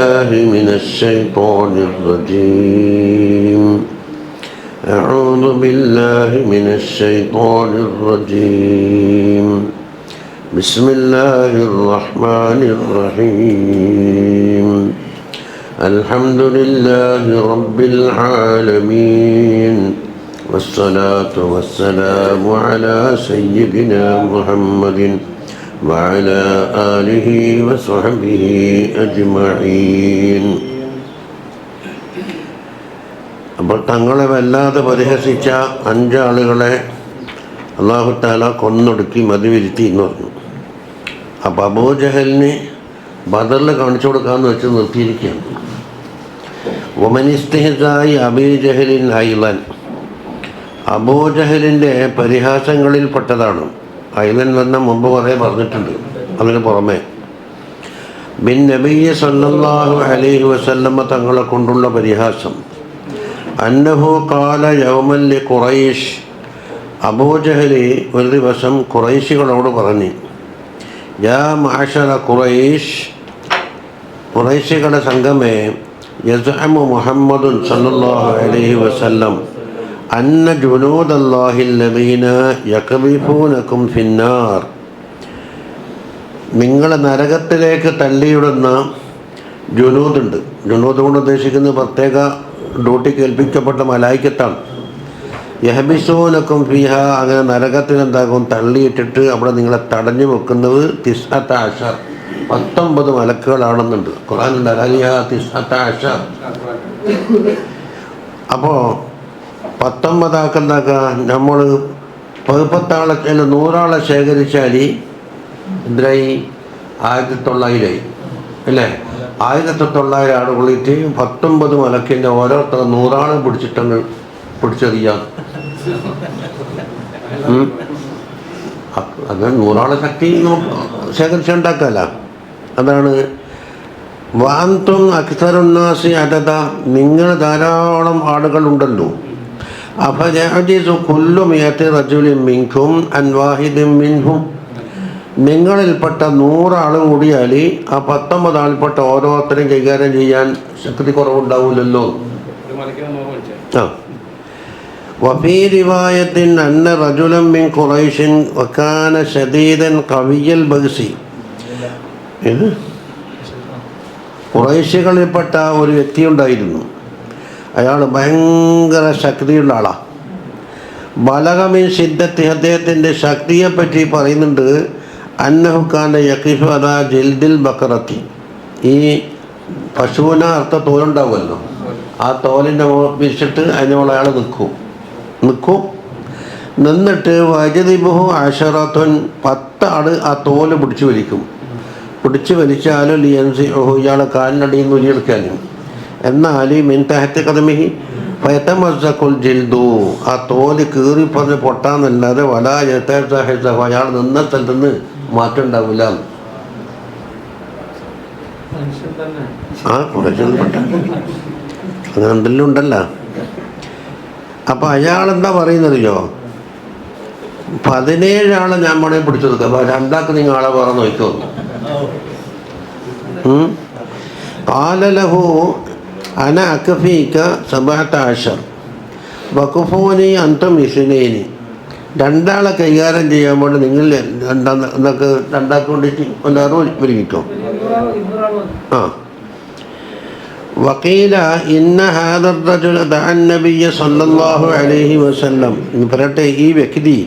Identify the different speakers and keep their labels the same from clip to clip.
Speaker 1: بالله من الشيطان الرجيم. أعوذ بالله من الشيطان الرجيم. بسم الله الرحمن الرحيم. الحمد لله رب العالمين، والصلاة والسلام على سيدنا محمد وعلى آله وصحبه أجمعين. അപ്പോൾ തങ്ങളെ വല്ലാതെ പരിഹസിച്ച 5 ആളുകളെ അല്ലാഹു തആല കൊന്നൊടുക്കി മതിവിരുത്തി എന്ന് പറഞ്ഞു. അപ്പോൾ അബൂജഹലിന് ബദറിൽ കാണിച്ചു കൊടുക്കാമെന്ന് വെച്ച് നിർത്തിയിരിക്കുകയാണ്. ഒമനിസ്തിഹസായി അബീജഹലിൻ ഐലൻ, അബൂജഹലിൻ്റെ പരിഹാസങ്ങളിൽപ്പെട്ടതാണ്. ഐലൻ വന്ന മുമ്പ് കുറേ പറഞ്ഞിട്ടുണ്ട്. അതിന് പുറമെ ബിൻ നബിയ്യ സല്ലല്ലാഹു അലൈഹി വസല്ലമ തങ്ങളെ കൊണ്ടുള്ള പരിഹാസം. അന്നഹു ഖാല യൗമൻ ലി ഖുറൈശ്, അബൂജഹലി ഒരു ദിവസം ഖുറൈശികളോട് പറഞ്ഞു, യാ മഅശറ ഖുറൈശ്, ഖുറൈശികളുടെ സംഘമേ, യസ്അമു മുഹമ്മദുൻ സല്ലല്ലാഹു അലൈഹി വസല്ലം അന്ന ജുനൂദല്ലാഹില്ലദീന യഖ്ദിഫൂനകും ഫിന്നാർ, നിങ്ങളെ നരകത്തിലേക്ക് തള്ളിയിടുന്ന ജുനൂദുണ്ട്. ജുനൂദ് കൊണ്ട് ഉദ്ദേശിക്കുന്നത് പ്രത്യേക ഡ്യൂട്ടിക്ക് ഏൽപ്പിക്കപ്പെട്ട മലായിക്കത്താണ്. യഹ്ബിസൂനകും ഫിഹ, അങ്ങനെ നരകത്തിൽ എന്താകും, തള്ളിയിട്ടിട്ട് അവിടെ നിങ്ങളെ തടഞ്ഞു വെക്കുന്നത് 19 മലക്കുകളാണെന്നുണ്ട് ഖുർആനിൽ. അലിഹ 19. അപ്പോൾ 19 എന്താക്കുക, നമ്മൾ 10 ആളെ 100 ആളെ ശേഖരിച്ചാൽ എന്തരായി, 1900 അല്ലേ? 1900 ആളുകളിട്ട് 19 മലക്കിൻ്റെ ഓരോരുത്തർ 100 ആളെ പിടിച്ചിട്ടങ്ങ് പിടിച്ചെറിയാം. അങ്ങനെ 100 ആളെ ശക്തി നമുക്ക് ശേഖരിച്ചുണ്ടാക്കാമല്ല. അതാണ് വാന്തും അക്സറുന്നാസി അദദ, നിങ്ങൾ ധാരാളം ആളുകളുണ്ടല്ലോ. അഫയഅജിസു കുല്ലു മിഅത്തി റജുലിൻ മിൻകും അൻ വാഹിദിൻ മിൻഹും, നിങ്ങളിൽപ്പെട്ട 100 ആൾ കൂടിയാൽ ആ 19 ആൾപ്പെട്ട ഓരോരുത്തരും കൈകാര്യം ചെയ്യാൻ ശക്തി കുറവുണ്ടാവില്ലല്ലോ. ആ വഫീ റിവായത്തിൻ അന്ന റജുലൻ മിൻ ഖുറൈശിൻ വകാന ശദീദൻ ഖവിയ്യൽ ബഗ്സി, ഇത് ഖുറൈശികളിൽപ്പെട്ട ഒരു വ്യക്തി ഉണ്ടായിരുന്നു. അയാൾ ഭയങ്കര ശക്തിയുള്ള ആളാണ്. ബലഗമിൻ സിദ്ധത്തി, അദ്ദേഹത്തിൻ്റെ ശക്തിയെപ്പറ്റി പറയുന്നുണ്ട്. അന്നഹു കാന യഖിഫു അലാ ജിൽദിൽ ബഖറത്തി, ഈ പശുവിന് അർത്ഥ തോലുണ്ടാവുമല്ലോ, ആ തോലിൻ്റെ വിരിച്ചിട്ട് അതിനോട് അയാൾ നിന്നിട്ട് വജദിബുഹു അശറത്തുൻ, 10 ആൾ ആ തോല് പിടിച്ച് വലിച്ചാലും ലിയൻസിഹു, ഇയാളെ കാലിനടിയിൽ നിന്ന് ഉരിയെടുക്കാനും. എന്നാൽ മിൻ തഹത്തി ഖദമിഹി ഫയതമസ്സഖുൽ ജിൽദു, ആ തോല് കീറി പറഞ്ഞ് പൊട്ടാന്നല്ലാതെ വലാ യതസഹസഹു, അയാൾ നിന്ന സ്ഥലത്ത് നിന്ന് മാറ്റം ഉണ്ടാവില്ല. ആ കുറച്ചൊന്നും അങ്ങനെ എന്തെല്ലാം ഉണ്ടല്ലോ. അപ്പം അയാളെന്താ പറയുന്നറിയോ, 17 ആളെ ഞാൻ വേണേൽ പിടിച്ചു കൊടുക്കാം, 2 നിങ്ങൾ ആളെ വേറെ നോക്കിക്കോ. ഖാലലഹു അന അക്ഫീക 17 വഖഫൂനി അൻതും 2, 2 ആളെ കൈകാര്യം ചെയ്യാൻ വേണ്ടി നിങ്ങൾ എന്നൊക്കെ 2 കൊണ്ടിട്ട് എല്ലാവരും ഒരുങ്ങിക്കോ. ആ വഖീല ഇന്ന ഹാദർ റജുല ദഅ നബിയ്യ സല്ലല്ലാഹു അലൈഹി വസല്ലം, പറയട്ടെ, ഈ വ്യക്തി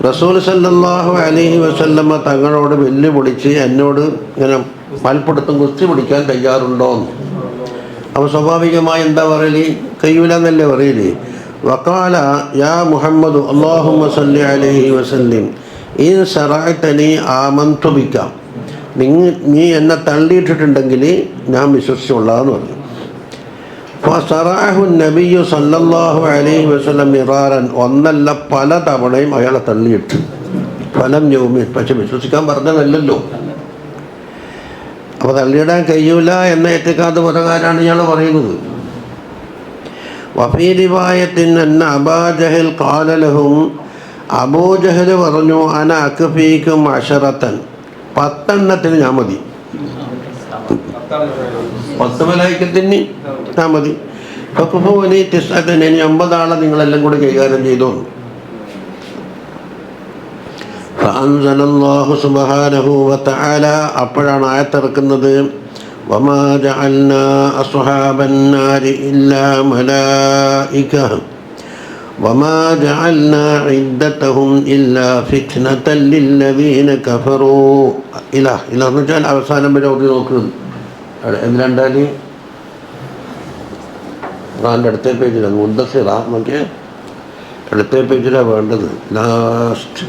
Speaker 1: റസൂൽ സല്ലല്ലാഹു അലൈഹി വസല്ലമ തങ്ങളോട് വെല്ലുവിളിച്ച് എന്നോട് ഇങ്ങനെ മൽപ്പിടുത്തം കുസ്തി പിടിക്കാൻ തയ്യാറുണ്ടോ എന്ന്. അപ്പോൾ സ്വാഭാവികമായി എന്താ പറയല്, കഴിയൂലെന്നല്ലേ പറയല്. വഖാല യാ മുഹമ്മദ് അല്ലാഹുമ്മ സല്ലി അലൈഹി വസല്ലിം ഇൻ സറഅതനി ആമന്തു ബിക, നീ എന്നെ തള്ളിയിട്ടിട്ടുണ്ടെങ്കിൽ ഞാൻ വിശ്വസിച്ചുകൊള്ളാന്ന് പറഞ്ഞു. ഫസറഅഹു നബിയ്യു സല്ലല്ലാഹു അലൈഹി വസല്ലം മിറാറൻ, ഒന്നല്ല പല തവണയും അയാളെ തള്ളിയിട്ടു. ഫലം യൗമി, പക്ഷെ വിശ്വസിക്കാൻ പറഞ്ഞതല്ലല്ലോ. അപ്പോൾ തള്ളിയിടാൻ കഴിയൂല എന്ന എത്തിക്കാത്ത പ്രകാരമാണ് ഇയാൾ പറയുന്നത്. വഫീ റിവായത്തിൻ അന്ന അബൂജഹൽ ഖാല ലഹും, അബൂജഹൽ പറഞ്ഞു, അന അക്ഫീകും 10, 10 ഞാൻ മതി. 10 മലായിക്കത്തിന് മതി. ഇനി 50 ആളെ നിങ്ങളെല്ലാം കൂടി കൈകാര്യം ചെയ്തോ. ഫഅൻസലല്ലാഹു സുബ്ഹാനഹു വതആല, അപ്പോഴാണ് ആയത്തിറക്കുന്നത്, വമാ ജഅൽനാ അസ്ഹാബൻ നാരി ഇല്ലാ മലായിക വമാ ജഅൽനാ ഇദ്ദതഹും ഇല്ലാ ഫിത്നതൻ ലില്ലദീന കഫറൂ. എന്ന് വെച്ചാൽ അവസാനം വരെ ഓതി നോക്ക്. എന്തിനാണ്ടാല് ഖുർആൻ്റെ അടുത്ത പേജിലാണ് മുദ്ദസ്സിറ, നോക്കിയേ അടുത്ത പേജിലാണ് വേണ്ടത്. ലാസ്റ്റ്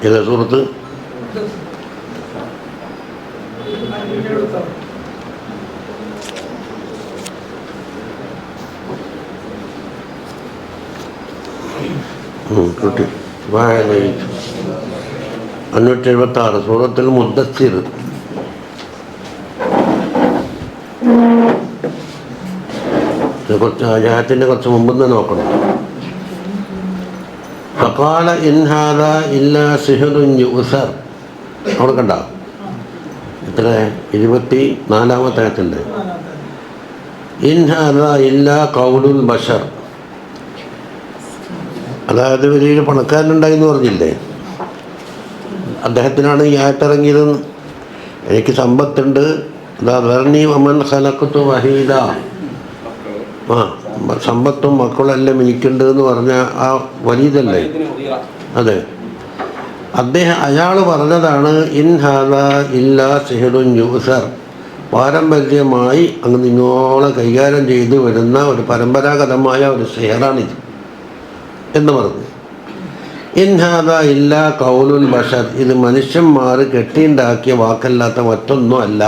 Speaker 1: ഏതാ സൂറത്ത്? കിട്ടി. 576 സൂറത്തുൽ മുദ്ദസ്സിർ. കുറച്ച് ആയത്തിൻ്റെ കുറച്ച് മുമ്പ് നോക്കണം. ഫഖാല ഇൻ ഹാദാ ഇല്ലാ സിഹ്റുൻ യുഅ്സർ. അവിടെ കണ്ട എത്ര? 24-ാമത്തെ ആയത്തുണ്ട്. ഇൻ ഹാദാ ഇല്ലാ ഖൗലുൽ ബശർ. അതായത് വലിയൊരു പണക്കാരനുണ്ടായിന്ന് പറഞ്ഞില്ലേ, അദ്ദേഹത്തിനാണ് ഈ ആയത്തിറങ്ങിയതെന്ന്. എനിക്ക് സമ്പത്തുണ്ട്, അതാ വെർണി വമൻ ഖലഖ്തു വഹീദ, സമ്പത്തും മക്കളെല്ലാം എനിക്കുണ്ട് എന്ന് പറഞ്ഞ ആ വലീദല്ലേ, അതെ, അയാൾ പറഞ്ഞതാണ് ഇൻ ഹാദാ ഇല്ലാ സിഹ്റുൻ യുഅ്സർ. പാരമ്പര്യമായി അങ്ങ് നിങ്ങളെ കൈകാര്യം ചെയ്തു വരുന്ന ഒരു പരമ്പരാഗതമായ ഒരു സിഹറാണിത് എന്ന് പറഞ്ഞു. ഇൻ ഹാദാ ഇല്ലാ ഖൗലുൽ ബശർ, ഇത് മനുഷ്യന്മാർ കെട്ടിയുണ്ടാക്കിയ വാക്കല്ലാത്ത മറ്റൊന്നും അല്ല.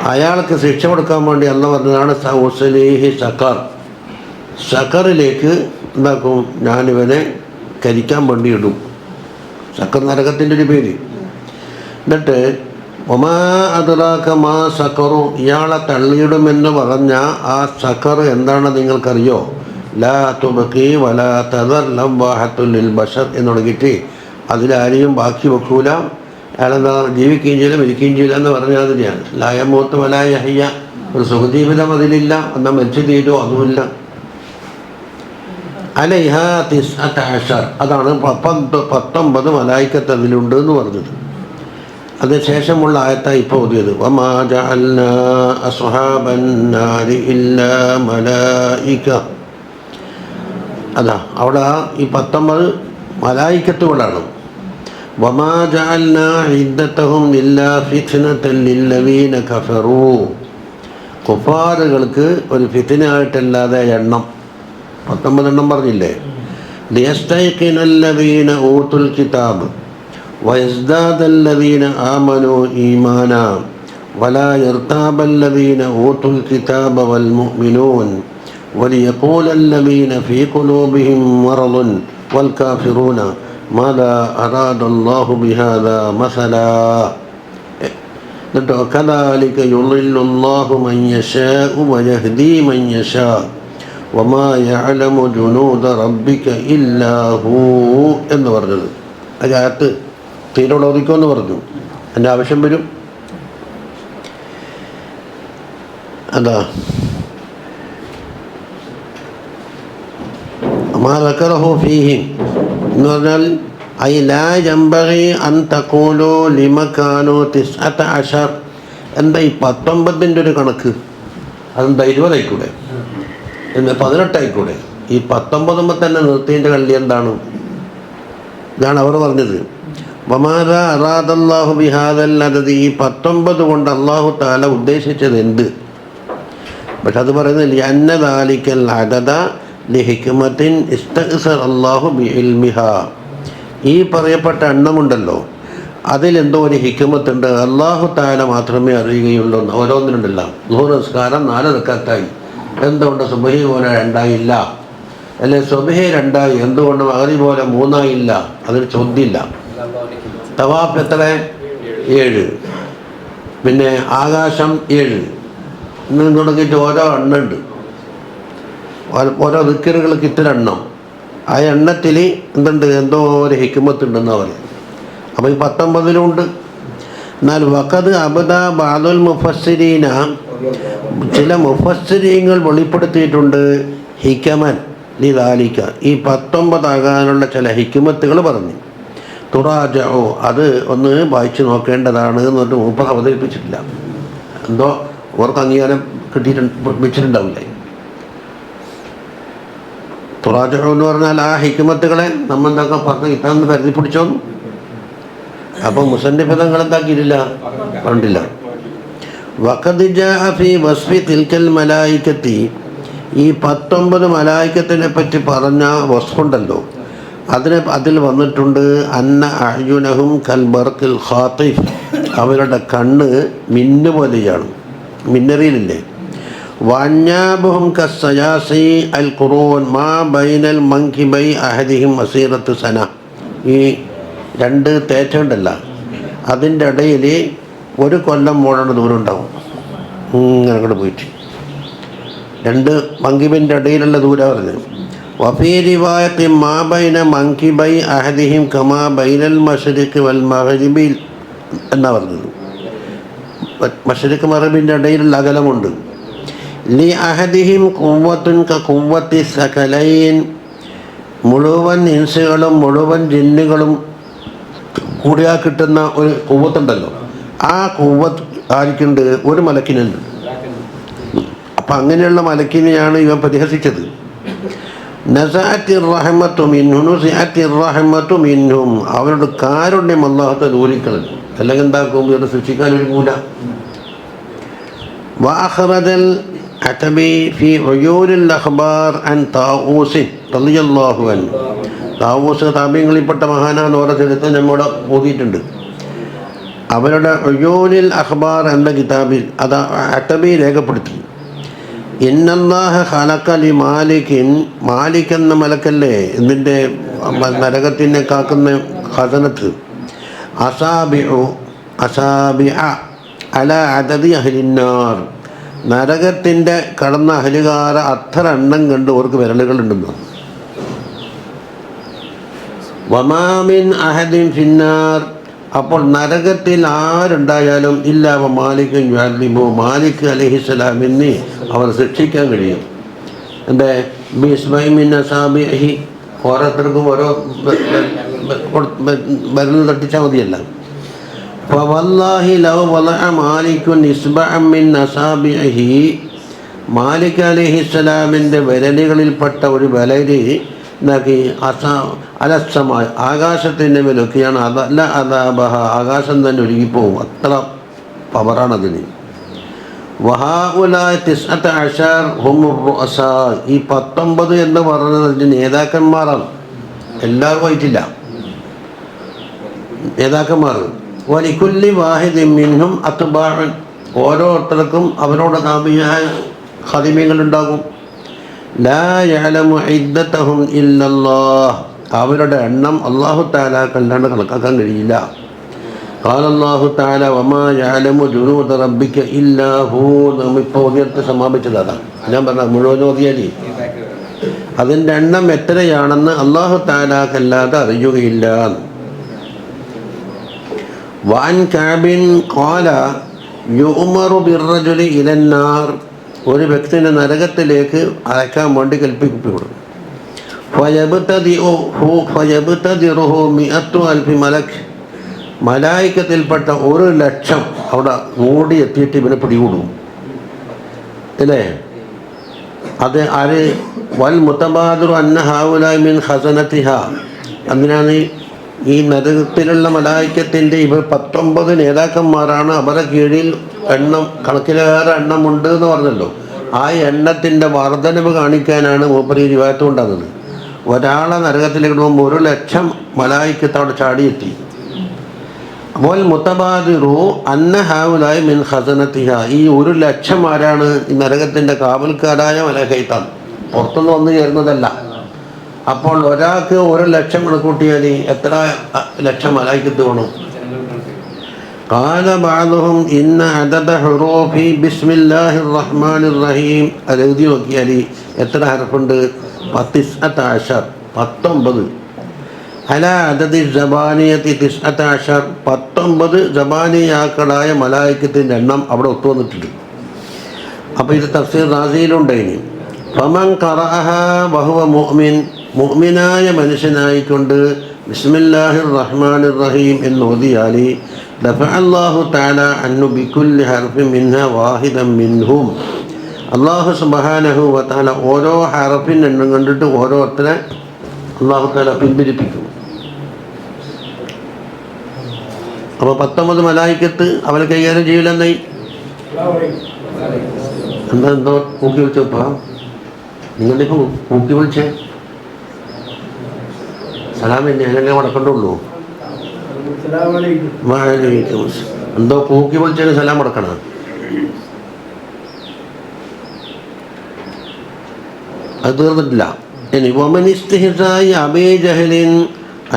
Speaker 1: അയാൾക്ക് ശിക്ഷ കൊടുക്കാൻ വേണ്ടി അല്ല പറഞ്ഞതാണ് സൗസലീഹി സഖർ. സഖറിലേക്ക് എന്താക്കും, ഞാനിവനെ കരിക്കാൻ വേണ്ടി ഇടും. സഖർ നരകത്തിൻ്റെ ഒരു പേര്. എന്നിട്ട് ഒമാ അദ്റാക മാ സഖറു, ഇയാളെ തള്ളിയിടുമെന്ന് പറഞ്ഞ ആ സഖർ എന്താണ് നിങ്ങൾക്കറിയോ? ലാ തുബഖി വലാ തദർ ലവ്വാഹത്തുൽ ലിൽ ബശർ എന്ന് തുടങ്ങിയിട്ട് അതിലാരെയും ബാക്കി വെക്കൂല. അയാളെന്താ ജീവിക്കുകയും ചെയ്യില്ല മരിക്കുകയും ചെയ്യില്ല എന്ന് പറഞ്ഞാൽ അതിനെയാണ്. ലായമൂത്ത് വലായ ഹയ്യ, ഒരു സുഖജീവിതം അതിലില്ല, എന്നാൽ മരിച്ചു തീരോ അതുമില്ല. അലൈഹ 19, അതാണ് 19 മലായിക്കത്ത് അതിലുണ്ട് എന്ന് പറഞ്ഞത്. അതിനുശേഷമുള്ള ആയത്തായി ഇപ്പോൾ ഓതിയത് വമാ ജഅൽനാ അസ്ഹാബൻ നാരി ഇല്ലാ മലായിക. അതാ അവിടെ ഈ 19 മലായിക്കത്തുകളാണ്. വമാ ജഅൽനാ ഇദ്ദതഹും ഇല്ലാ ഫിത്നതൻ ലില്ലദീന കഫറൂ. കുഫാറുകൾക്ക് ഒരു ഫിത്നയായിട്ടല്ലാതെ എണ്ണം 19 എണ്ണം പറഞ്ഞില്ലേ. ലിയസ്തൈഖിനല്ലദീന ഊതുൽ കിതാബ് വയസ്ദാദല്ലദീന ആമനൂ ഈമാനാ വലാ യർതാബല്ലദീന ഊതുൽ കിതാബ വൽ മുഅ്മിനൂൻ വലിയഖൂലല്ലദീന ഫീ ഖുലൂബിഹിം മറദുൻ വൽ കാഫിറൂന മാദാ അറാദല്ലാഹു ബിഹാദാ മസലാ. എന്നിട്ടോ കദാലിക യുളില്ലുല്ലാഹു മൻ യശാഉ വയഹ്ദീ മൻ യശാ വമാ യഅലമു ജുനൂദ റബ്ബിക ഇല്ലാ ഹൂ എന്ന് പറഞ്ഞത്. അതിനകത്ത് തീരോടൊതുക്കുമെന്ന് പറഞ്ഞു. എൻ്റെ ആവശ്യം വരും. അതാ മാ ദക്കറഹു ഫീഹി എന്ന് പറഞ്ഞാൽ ഐ ലാ യംബഗി അൻ തഖൂലു ലിമ കാനൂ 19. എന്താ ഈ 19ൻ്റെ ഒരു കണക്ക്? അതെന്താ 20 ആയിക്കൂടെ, 18 ആയിക്കൂടെ? ഈ 19 തന്നെ നിർത്തിയതിൻ്റെ കള്ളി എന്താണ്? ഇതാണ് അവർ പറഞ്ഞത്. വമാദാ അറാദല്ലാഹു ബിഹാദൽ അദദ്, ഈ 19 കൊണ്ട് അല്ലാഹു തആല ഉദ്ദേശിച്ചത് എന്ത്? പക്ഷെ അത് പറയുന്നത് ലിഅന്ന ദാലിക്കൽ അദദ ലിഹിക്മത്തിൻ ഇസ്തഅ്സറ അല്ലാഹു ബിഇൽമിഹാ. ഈ പറയപ്പെട്ട എണ്ണമുണ്ടല്ലോ, അതിലെന്തോ ഒരു ഹിക്മത്തുണ്ട്, അല്ലാഹു തആല മാത്രമേ അറിയുകയുള്ളൂ. ഓരോന്നിനുണ്ടല്ലോ, 100 നിസ്കാരം 4 റക്അത്തായി, എന്തുകൊണ്ട് സുബ്ഹി പോലെ 2 ആയില്ല അല്ലെ സുബ്ഹി 2 എന്തുകൊണ്ട് മഗ്‌രിബ് പോലെ 3 അതിന് ചോദ്യമില്ല. തവാഫ് എത്ര? 7. പിന്നെ ആകാശം 7. ഇന്ന് തുടങ്ങിയിട്ട് ഓരോ എണ്ണുണ്ട്, ഓരോ ദിക്റുകൾക്ക് ഇത്ര എണ്ണം. ആ എണ്ണത്തിൽ എന്തുണ്ട്? എന്തോ ഒരു ഹിക്മത്തുണ്ടെന്നാണ് പറയും. അപ്പോൾ ഈ 19 എന്നാൽ വഖദ് അബ്ദ ബഅദുൽ മുഫസ്സിരീന, ചില മുഫസ്സിരീങ്ങൾ വെളിപ്പെടുത്തിയിട്ടുണ്ട് ഹിക്കമൻ ലിദാലിക, ഈ 19 ആകാനുള്ള ചില ഹിക്മത്തുകൾ പറഞ്ഞു. തുറാജഉ, അത് ഒന്ന് വായിച്ചു നോക്കേണ്ടതാണ് എന്ന് പറഞ്ഞിട്ട് മൂപ്പർ അവതരിപ്പിച്ചിട്ടില്ല. എന്തോ അവർക്ക് അംഗീകാരം വെച്ചിട്ടുണ്ടാവില്ലേ. തുറാജഉ എന്ന് പറഞ്ഞാൽ ആ ഹിക്മത്തുകളെ നമ്മൾ എന്തൊക്കെ പറഞ്ഞ് ഇത്താന്ന് കരുതി പിടിച്ചോന്നു. അപ്പം മുസന്നിഫ് തങ്ങൾ എന്താക്കിയിട്ടില്ല, കണ്ടില്ല. വഖദ് ജാഅ ഫീ വസ്ഫി തിൽക്കൽ മലായികത്തി, ഈ 19 മലായികത്തിനെ പറ്റി പറഞ്ഞ വസ്ഫുണ്ടല്ലോ, അതിൽ വന്നിട്ടുണ്ട് അന്ന അഅ്യുനഹും കൽ ബർഖിൽ ഖാതിഫ്, അവരുടെ കണ്ണ് മിന്നു പോലെയാണ്, മിന്നറിയിലില്ലേ. വഅന്യാബുഹും കസ്സയാസി അൽ ഖുറൂൻ മാ ബൈനൽ മൻകിബൈ അഹദിഹിം മസീറത്ത് സന, ഈ 2 തേറ്റുണ്ടല്ല, അതിൻ്റെ ഇടയിൽ 1 കൊല്ലം മോളുടെ ദൂരം ഉണ്ടാവും. ഇങ്ങനെ അങ്ങോട്ട് പോയിട്ട് 2 മങ്കിബിൻ്റെ ഇടയിലുള്ള ദൂരം പറഞ്ഞത്. വഫീ റിവായത്തി മാ ബൈന മൻകിബൈ അഹദിഹിം കമാ ബൈനൽ മശ്രിഖ് വൽ മഗ്രിബി എന്നാ പറഞ്ഞത്. മശ്രിഖ് മഗ്രിബിൻ്റെ ഇടയിലുള്ള അകലമുണ്ട്. ലി അഹദിഹിം ഖുവ്വത്തുൻ കഖുവ്വത്തി സകലൈൻ, മുഴുവൻ ഇൻസുകളും മുഴുവൻ ജിന്നുകളും കൂടിയാ കിട്ടുന്ന ഒരു ഖുവ്വത്തുണ്ടല്ലോ, ആ ഖുവ്വത്ത് ആർക്കുണ്ട്? ഒരു മലക്കിനുണ്ട്. അപ്പം അങ്ങനെയുള്ള മലക്കിനെയാണ് ഇവൻ പരിഹസിച്ചത്. നസഅത്തിർ റഹ്മത്തു മിൻഹും നുസിഅത്തിർ റഹ്മത്തു മിൻഹും, അവരുടെ കാരുണ്യം അല്ലാഹു ദൂരിക്കളഞ്ഞു. അല്ലെങ്കിൽ എന്താക്കും? ഇവരെ സൃഷ്ടിക്കാൻ ഒരുങ്ങൂല. വഅഖറജൽ അതബി ഫി ഉയൂനിൽ അഖ്ബാർ അൻ താഊസ് റളിയല്ലാഹു അൻഹു, താവൂസ് താബീങ്ങളിൽപ്പെട്ട മഹാനാണ്. ഓരോ ചരിത്രം നമ്മോട് ഓതിയിട്ടുണ്ട്. അവരുടെ ഉയൂനിൽ അഖ്ബാർ എന്ന കിതാബിൽ അത് അതബി രേഖപ്പെടുത്തി. ഇന്നല്ലാഹ ഖലഖ ലി മാലികിൻ, മാലിക് എന്ന മലക്കല്ലേ ഇതിൻ്റെ നരകത്തിനെ കാക്കുന്ന ഖസനത്ത്, അസാബിഅ അല അദദി അഹ്ലിന്നാർ, നരകത്തിൻ്റെ കടന്ന അഹലുകാര അത്ര എണ്ണം കണ്ട് അവർക്ക് വിരലുകളുണ്ടെന്ന്. വമാമിൻ അഹദിൻ ഫിന്നാർ, അപ്പോൾ നരകത്തിൽ ആരുണ്ടായാലും ഇല്ലാ മാലികൻ യുഅദ്ദിബു, മാലിക് അലൈഹിസ്സലാമിനെ അവർ ശിക്ഷിക്കാൻ കഴിയും. എൻ്റെ ബിസ്മൈമിൻ അസാബിഹി, ഓരോരുത്തർക്കും ഓരോ വിരൽ തട്ടിച്ചാൽ മതിയല്ല. ഫവല്ലാഹി ലൗ വലഅ മാലികുൻ ഇസ്ബഅൻ മിൻ അസാബിഹി, മാലിക് അലൈഹിസ്സലാമിൻ്റെ വിരലുകളിൽപ്പെട്ട ഒരു വിരല് എന്നാക്കി അലസമായി ആകാശത്തിൻ്റെ മേലൊക്കെയാണ്. അതല്ല അദാബഹ, ആകാശം തന്നെ ഒരുങ്ങിപ്പോവും, അത്ര പവറാണതിന്. വഹാഉലായ 19 ഹുമുർ റുഅസാ, ഈ 19 എന്ന് പറയുന്നത് നേതാക്കന്മാരാണ്. എല്ലാവർക്കും ആയിട്ടില്ല, നേതാക്കന്മാർ. വലിക്കുല്ലി വാഹിദിൻ മിൻഹും അത്ബാഉൻ, ഓരോരുത്തർക്കും അവരോട് താബിയായ ഖദീമികളുണ്ടാകും. ലാ യഅലമു ഇദ്ദതഹും ഇല്ലല്ലാഹ്, അവരുടെ എണ്ണം അല്ലാഹു തആലക്ക് അല്ലാണ്ട് കണക്കാക്കാൻ കഴിയില്ല. ഖാല അല്ലാഹു തആല വമാ യഅലമു ജുനൂദ റബ്ബിക ഇല്ലാ ഹു, നമ്മിപ്പോൾ ഓതിയെടുത്ത് സമാപിച്ചതാണ്. ഞാൻ പറഞ്ഞ മുഴുവൻ ഓതിയാലേ അതിൻ്റെ എണ്ണം എത്രയാണെന്ന് അല്ലാഹു തആലക്ക് അല്ലാതെ അറിയുകയില്ല. വഅൻ കഅബിൻ ഖാല യുഅ്മറു ബിർറജുലി ഇലന്നാർ, ഒരു വ്യക്തിനെ നരകത്തിലേക്ക് അയക്കാൻ വേണ്ടി കൽപ്പിക്കപ്പെടും. ഫയബ്തദിറുഹു 100,000 മലക്, മലായിക്കത്തിൽപ്പെട്ട 1,00,000 അവിടെ ഓടി എത്തിയിട്ട് ഇവനെ പിടികൂടും അല്ലേ. അത് ആര്? വൽ മുതബാദിറു അന്ന ഹൗലായി മിൻ ഖസനതിഹ, അതിനാണ് ഈ നരകത്തിലുള്ള മലായിക്കത്തിൻ്റെ ഇവർ 19 നേതാക്കന്മാരാണ്. അവരുടെ കീഴിൽ എണ്ണം കണക്കിലേറെ എണ്ണമുണ്ട് എന്ന് പറഞ്ഞല്ലോ. ആ എണ്ണത്തിൻ്റെ വർധനവ് കാണിക്കാനാണ് മൂപ്പര് റിവായത്ത് കൊണ്ടുവന്നത്. ഒരാളെ നരകത്തിലേക്ക് ഇടുമ്പോൾ 1,00,000 മലായിക്കത്ത് അവിടെ ചാടിയെത്തി. അപ്പോൾ മുതബാദിറു അന്ന ഹൗലായി മിൻ ഖസനതിഹ, ഈ 1,00,000 ആരാണ്? ഈ നരകത്തിൻ്റെ കാവൽക്കാരായ മലായിക്കത്താണ്, പുറത്തുനിന്ന് വന്നു ചേരുന്നതല്ല. അപ്പോൾ ഒരാൾക്ക് 1,00,000 കണക്കൂട്ടിയാൽ എത്ര ലക്ഷം മലായിക്കത്ത് വേണം? قال بعضهم إن عدد حروف بسم الله الرحمن الرحيم എഴുതി നോക്കിയാൽ എത്ര ഹർഫുണ്ട്? 19 അല അദദി സബാനിയത്തി 19 സബാനിയാക്കളായ മലായിക്കത്തിൻ്റെ എണ്ണം അവിടെ ഒത്തു വന്നിട്ടുണ്ട്. അപ്പോൾ ഇത് തഫ്സീർ റാസിയിലുണ്ടായിന്. ഫമൻ ഖറഅഹ വഹുവ മുഅ്മിൻ, മുഅ്മിനായ മനുഷ്യനായിക്കൊണ്ട് ബിസ്മില്ലാഹിർ റഹ്മാനിർ റഹീം എന്ന് ഓതിയാൽ ദഫഅ അല്ലാഹു തആല അൻഹു ബികുല്ലി ഹർഫിൻ മിൻഹാ വാഹിദൻ മിൻഹും, അല്ലാഹു സുബ്ഹാനഹു വ തആല ഓരോ ഹർഫിൻ എണ്ണം കണ്ടിട്ട് ഓരോരുത്തരെ അല്ലാഹു തആല പിൻവലിപ്പിക്കും. അപ്പോൾ 19 മലായിക്കത്ത് അവരെ കൈകാര്യം ചെയ്യില്ലെന്നായി. എന്തോ കൂക്കി വിളിച്ചപ്പാ നിങ്ങളിപ്പോൾ കൂക്കി വിളിച്ചേ സലാം എന്നെ അതിനല്ലേ മുടക്കണ്ടുള്ളൂ. എന്തോ കൂക്കി വിളിച്ചതിന് സലാം മുടക്കണം. അത് തീർന്നിട്ടില്ല. ഇനി വമനിസ്തിഹ്സായി അബീ ജഹലിൻ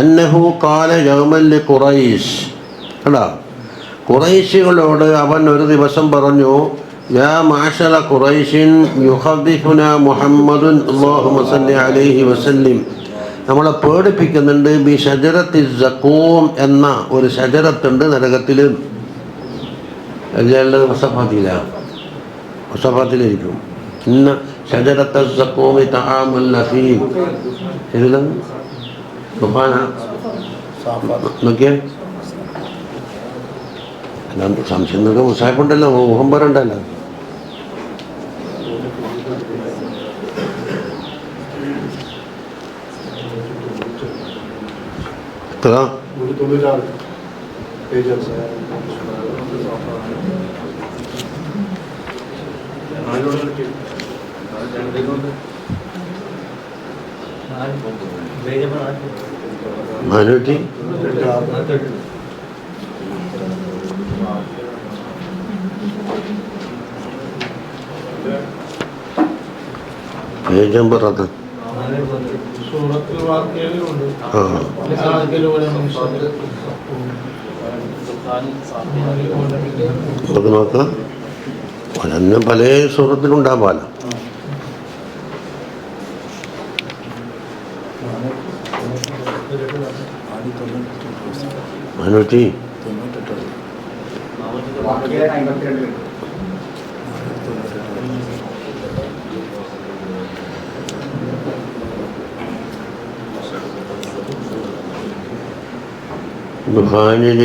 Speaker 1: അന്നഹു ഖാല യൗമൻ ലിഖുറൈശ്. കണ്ടോ, ഖുറൈശികളോട് അവൻ ഒരു ദിവസം പറഞ്ഞു, യാ മാശറ ഖുറൈശിൻ യുഖദ്ദിഫുനാ മുഹമ്മദുൻ അല്ലാഹുമ്മ സല്ലി അലൈഹി വസല്ലിം, നമ്മളെ പേടിപ്പിക്കുന്നുണ്ട് ബി ഷജറത്തി സഖൂം എന്ന ഒരു ഷജറത്തുണ്ട് നരകത്തിൽ. എല്ലാം വസഫാത്തിലായിരിക്കും. ഇന്ന ഷജറത്ത സഖൂമി തആമുൽ നഫീം. ഇതിലും നോക്കിയാൽ സംശയം നിങ്ങൾക്ക് മുസാഫുണ്ടല്ലോ, ഊഹം പറയണ്ടല്ലോ. എത്ര നാനൂറ്റി പേജ് നമ്പർ അത് അത് നോക്കാം. ഒരെണ്ണം പല സൂറത്തിലുണ്ടാവാലോ. നാനൂറ്റി ദുഹാനിൽ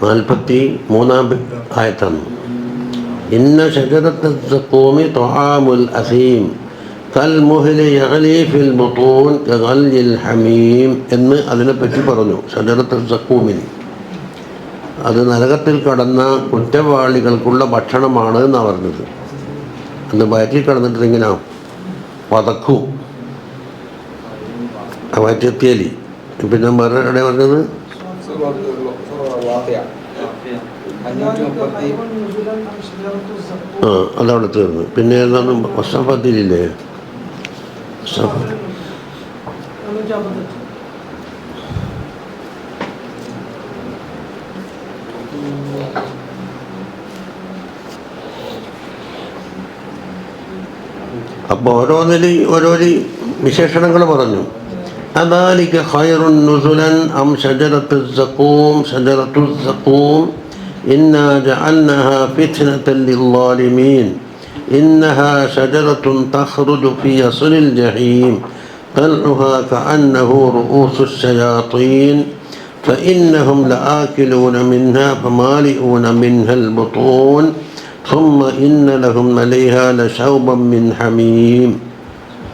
Speaker 1: 43 ആയത്താണ്. ഇന്ന ഷജറത്ത സഖൂമി തആമുൽ അസീം കൽമുഹ്ലി യഗ്ലി ഫിൽ ബുതൂൻ കഗൽയിൽ ഹമീം എന്ന് അതിനെപ്പറ്റി പറഞ്ഞു. ഷജറത്ത സഖൂമിന് അത് നരകത്തിൽ കടന്ന കുറ്റവാളികൾക്കുള്ള ഭക്ഷണമാണ് എന്നാണ് പറഞ്ഞത്. അന്ന് വയറ്റിൽ കടന്നിട്ട് ഇങ്ങനെ പതക്കും, വയറ്റെത്തിയാൽ. പിന്നെ വേറെ എവിടെ പറഞ്ഞത്? അതവിടെ തീർന്നു. പിന്നെ ഏതാണ്? വസഫത്തിലില്ലേ? അപ്പോൾ ഓരോ വിശേഷണങ്ങൾ പറഞ്ഞു. അദാലിക ഖൈറുൻ നുസുലൻ അം ഷജറത്തുൽ സഖൂം ഷജറത്തുൽ സഖൂം ഇന്നാ ജഅൽനാഹാ ഫിത്നതൻ ലിൽളാലിമീൻ ഇന്നഹാ ഷജറത്തുൻ തഖ്റുജു ഫീ അസ്ലിൽ ജഹീം തൽഉഹാ കഅന്നഹു റൂഉസുശ് ശയാത്തീൻ ഫഇന്നഹും ലആകിലൂന മിൻഹാ ഫമാലിഊന മിൻഹൽ ബുതൂൻ ثم إن لهم عليها لشوبا من حميم.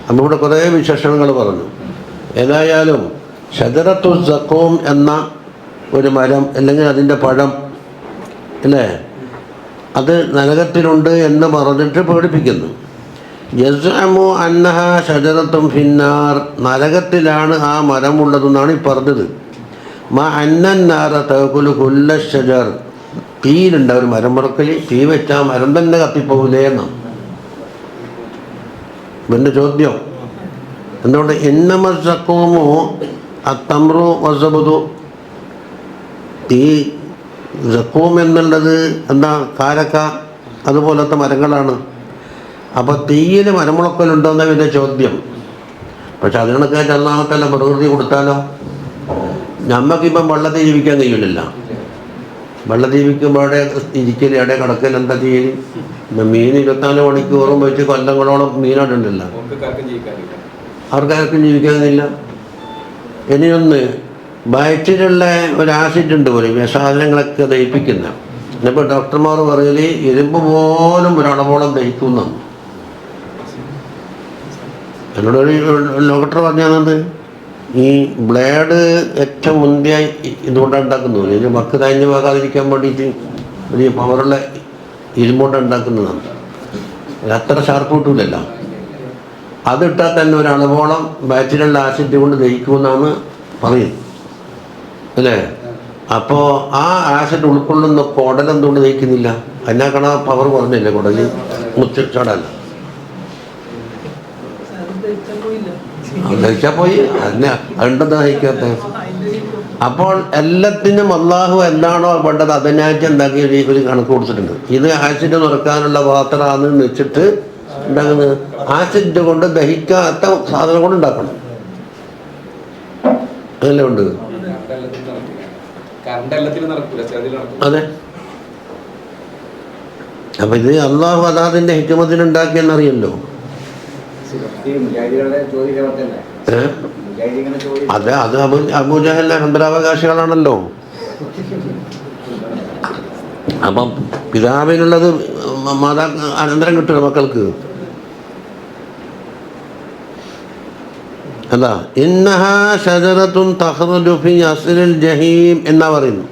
Speaker 1: നമ്മളിവിടെ കുറേ വിശേഷണങ്ങൾ പറഞ്ഞു. ഏതായാലും ഷജറത്തുൽ സഖൂം എന്ന ഒരു മരം അല്ലെങ്കിൽ അതിൻ്റെ പഴം അല്ലേ, അത് നരകത്തിലുണ്ട് എന്ന് പറഞ്ഞിട്ട് പേടിപ്പിക്കുന്നു. യസ്അമു അന്നഹ ഷജറത്തും ഫിന്നാർ, നരകത്തിലാണ് ആ മരം ഉള്ളതെന്നാണ് ഈ പറഞ്ഞത്. മാ അന്നന്നാറ തഅകുലു കുല്ല ഷജർ, തീയിലുണ്ട് ഒരു മരം മുറക്കൽ, തീ വെച്ചാൽ മരം തന്നെ കത്തിപ്പോകില്ലേ എന്നാണ്. ഇവൻ്റെ ചോദ്യം എന്തുകൊണ്ട് എന്നമസക്കോമോ അത്തമ്രു വസബുദു, ഈ സക്കൂം എന്നുള്ളത് എന്താ കാരക്ക അതുപോലത്തെ മരങ്ങളാണ്. അപ്പോൾ തീയിൽ മരമുളക്കലുണ്ടോ എന്ന ഇവൻ്റെ ചോദ്യം. പക്ഷെ അതിനൊക്കെ അല്ലാഹുത്തആല പ്രകൃതി കൊടുത്താലോ? നമുക്കിപ്പം വെള്ളത്തിൽ ജീവിക്കാൻ കഴിയില്ലല്ലോ. വെള്ളത്തിൽ ജീവിക്കുമ്പോൾ അവിടെ ഇരിക്കൽ അവിടെ കിടക്കൽ എന്താ ചെയ്യൽ? മീൻ 24 മണിക്കൂറും വെച്ച് കൊല്ലങ്ങളോളം മീനായിട്ടുണ്ടല്ലോ, അവർക്കാർക്കും ജീവിക്കാൻ കഴിയില്ല. ഇനിയൊന്ന് വയറ്റിലുള്ള ഒരു ആസിഡ് ഉണ്ട് പോലും വിഷാദനങ്ങളൊക്കെ ദഹിപ്പിക്കുന്ന. ഇപ്പോൾ ഡോക്ടർമാർ പറയൽ ഇരുമ്പ് പോലും ഒരളവോളം ദഹിക്കുന്നതാണ്. എന്നോടൊരു ഡോക്ടർ പറഞ്ഞത് ഈ ബ്ലേഡ് ഏറ്റവും മുന്തിയ ഇതുകൊണ്ടാണ് ഉണ്ടാക്കുന്നത്. ഇതിന് മക്ക് തഞ്ഞ് പോകാതിരിക്കാൻ വേണ്ടിയിട്ട് വലിയ പവറുള്ള ഇരുമ്പുകൊണ്ട് ഉണ്ടാക്കുന്നതാണ്. അത്ര ഷാർപ്പ് കിട്ടൂലല്ലോ. അതിട്ടാൽ തന്നെ ഒരളവോളം ബാറ്റിലുള്ള ആസിഡ് കൊണ്ട് ദഹിക്കുമെന്നാണ് പറയുന്നത് അല്ലേ? അപ്പോൾ ആ ആസിഡ് ഉൾക്കൊള്ളുന്ന കുടൽ എന്തുകൊണ്ട് ദഹിക്കുന്നില്ല? അതിനാക്കണ പവർ കുറഞ്ഞില്ലേ കുടൽ മുച്ചാടല്ല. ദഹിച്ചാൽ പോയി അതിനെ അതുണ്ടെന്ന് ദഹിക്കാത്ത. അപ്പോൾ എല്ലാത്തിനും അള്ളാഹു എന്താണോ വേണ്ടത് അതിനായിട്ട് എന്താക്കി ഒരു കണക്ക് കൊടുത്തിട്ടുണ്ട്. ഇത് ആസിഡ് നിറക്കാനുള്ള പാത്രമാണെന്ന് വെച്ചിട്ട് ഉണ്ടാക്കുന്നത് ആസിഡ് കൊണ്ട് ദഹിക്കാത്ത സാധനം കൊണ്ട് ഉണ്ടാക്കണം. അതല്ലേ ഉണ്ട്. അതെ. അപ്പൊ ഇത് അള്ളാഹു അതാതിന്റെ ഹിക്മത്തിനുണ്ടാക്കിയെന്നറിയല്ലോ. അതെ, അത് അബൂജഹലിന്റെ അനന്തരാവകാശികളാണല്ലോ. അപ്പം പിതാവിനുള്ളത് മാതാ അനന്തരം കിട്ടുക മക്കൾക്ക്. അല്ല, ഇന്നഹാ ഷജറത്തുൻ തഖ്റുജു ഫീ അസ്ലിൽ ജഹീം എന്നാ പറയുന്നു.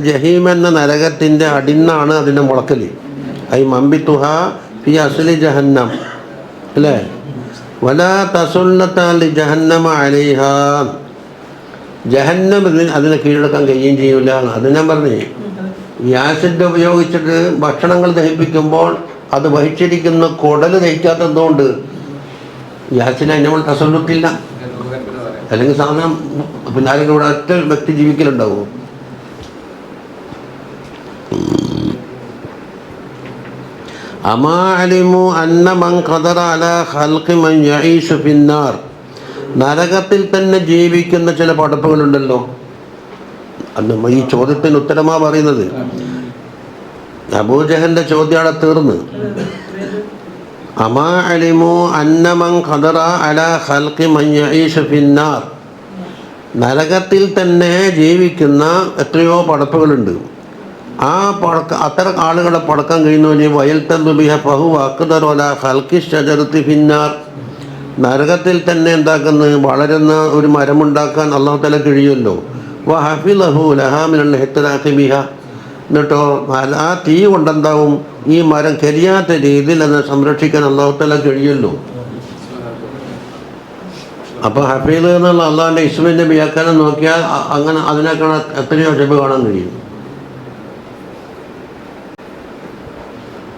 Speaker 1: ജഹീം എന്ന നരകത്തിൻ്റെ അടിന്നാണ് അതിൻ്റെ മുളക്കല്. ഐ മംബിത്തുഹാ ഫീ അസ്ലി ജഹന്നം അല്ലേ? വലാ തസുല്ലത ലി ജഹന്നമ അലൈഹാ, ജഹന്നം അതിനെ കീഴടക്കാൻ കഴിയുകയും ചെയ്യൂല. അത് ഞാൻ പറഞ്ഞേ. ഈ ആസിഡ് ഉപയോഗിച്ചിട്ട് ഭക്ഷണങ്ങൾ ദഹിപ്പിക്കുമ്പോൾ അത് വഹിച്ചിരിക്കുന്ന കുടൽ ദഹിക്കാത്തതുകൊണ്ട് യാസിന് അതിനോട് തസല്ലുത്തില്ല. അല്ലെങ്കിൽ സാധനം പിന്നെ ആരെങ്കിലും ഇവിടെ ഒറ്റ വ്യക്തി ജീവിക്കലുണ്ടാവും. അമാ അലിമു അന്ന മൻ ഖദറ അലാ ഖൽഖി മൻ യഈശു ഫിന്നാർ, നരകത്തിൽ തന്നെ ജീവിക്കുന്ന ചില പടപ്പുകളുണ്ടല്ലോ. അന്ന് ഈ ചോദ്യത്തിന് ഉത്തരമാ പറയുന്നത്. അബൂജഹലിന്റെ ചോദ്യം അവിടെ തീർന്ന്. അമാ അലിമു അന്ന മൻ ഖദറ അലാ ഖൽഖി മൻ യഈശു ഫിന്നാർ, നരകത്തിൽ തന്നെ ജീവിക്കുന്ന എത്രയോ പടപ്പുകളുണ്ട്. ആ അത്തരം ആളുകളെ പടക്കാൻ കഴിയുന്നവന് വയൽ തന്തുബിഹ ഫഹു അഖ്ദറു അലാ ഖൽഖി ഷജറത്തി ഫിന്നാർ, നരകത്തിൽ തന്നെ എന്താക്കുന്നത് വളരുന്ന ഒരു മരമുണ്ടാക്കാൻ അല്ലാഹു തആല കഴിയുമല്ലോ. വഹഫിളഹു ലഹാ മിനൽ ഇഹ്തിറാഖി ബിഹ, എന്നിട്ടോ ആ തീ കൊണ്ടെന്താവും ഈ മരം കരിയാത്ത രീതിയിൽ അത് സംരക്ഷിക്കാൻ അല്ലാഹു തആല കഴിയുമല്ലോ. അപ്പോൾ ഹഫീൽ എന്നുള്ള അള്ളാഹിൻ്റെ ഇസ്മിൻ്റെ വ്യാഖ്യാനം നോക്കിയാൽ അങ്ങനെ അതിനേക്കാൾ എത്രയോ ജബ് കാണാൻ കഴിയും.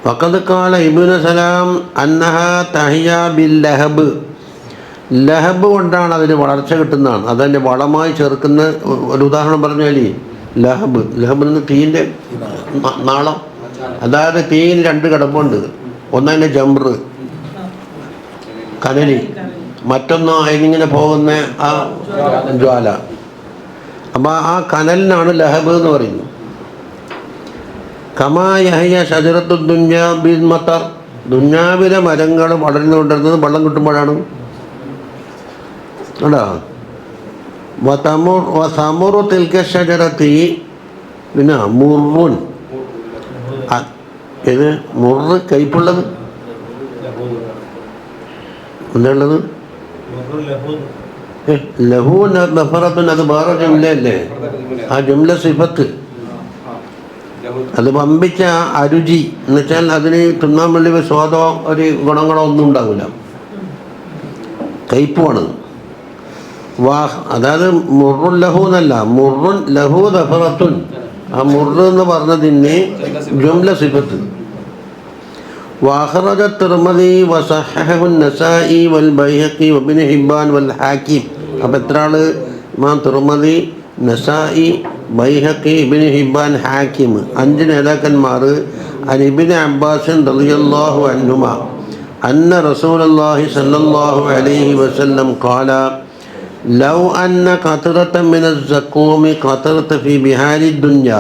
Speaker 1: വഖദ് ഖാല ഇബ്നു സലാം അന്നഹാ തഹിയ ബിൽ ലഹബ്, ലഹബ് കൊണ്ടാണ് അതിന് വളർച്ച കിട്ടുന്നതാണ്. അതതിൻ്റെ വളമായി ചേർക്കുന്ന ഒരു ഉദാഹരണം പറഞ്ഞാൽ ലഹബ്, ലഹബ് എന്ന് തീയിൻ്റെ നാളം. അതായത് തീയിൽ 2 കിടപ്പുണ്ട്. ഒന്നതിൻ്റെ ജംറ് കനലി, മറ്റൊന്ന് അതിനിങ്ങനെ പോകുന്ന ആ ജ്വാല. അപ്പം ആ കനലിനാണ് ലഹബ് എന്ന് പറയുന്നത്. കമാ യഹ്യ ഷജറത്തു ദുന്യാ ബിൽ മത്തർ, ദുന്യാവിലെ മരങ്ങൾ വളർന്നുകൊണ്ടിരുന്നത് വെള്ളം കിട്ടുമ്പോഴാണ്. കേട്ടോ, വസമുറു തിൽക ഷജറത്തി, പിന്നെ മുറുൻ, ഇത് മുറ് കയ്പുള്ളത് എന്താണുള്ളത്? ലഹു നഫറത്തുൻ, അത് വേറെ ജുംലയല്ലേ? ആ ജുംല സിഫത്ത്, അത് വമ്പിച്ച അരുചി എന്ന് വെച്ചാൽ അതിന് തിന്നാൻ വേണ്ടി സ്വാദോ ഒരു ഗുണങ്ങളോ ഒന്നും ഉണ്ടാവില്ല, കയ്പുമാണ്. അതായത് മുറുൻ ലഹു എന്നല്ല, മുറുൻ ലഹു ദഫറത്തുൻ. ആ മുറ് എന്ന് പറഞ്ഞതിന് ജുംല സിഫത്ത്. وأخرج الترمذي وصححه النسائي والبيهقي وابن حبان والحاكم. അപ്പോൾ എത്ര ആള്? ഇമാം തിർമദി, നസായി, ബൈഹഖി, ഇബ്നു ഹിബ്ബാൻ, ഹാക്കിം, 5 നേതാക്കന്മാർ. അൻ ഇബ്നു അബ്ബാസ് റളിയല്ലാഹു അൻഹുമാ അന്ന റസൂലുള്ളാഹി സ്വല്ലല്ലാഹു അലൈഹി വസല്ലം ഖാല ലൗ അന്ന ഖത്രത മിനൽ സഖൂമി ഖത്രത ഫീ ബിഹാരി ദുനിയ.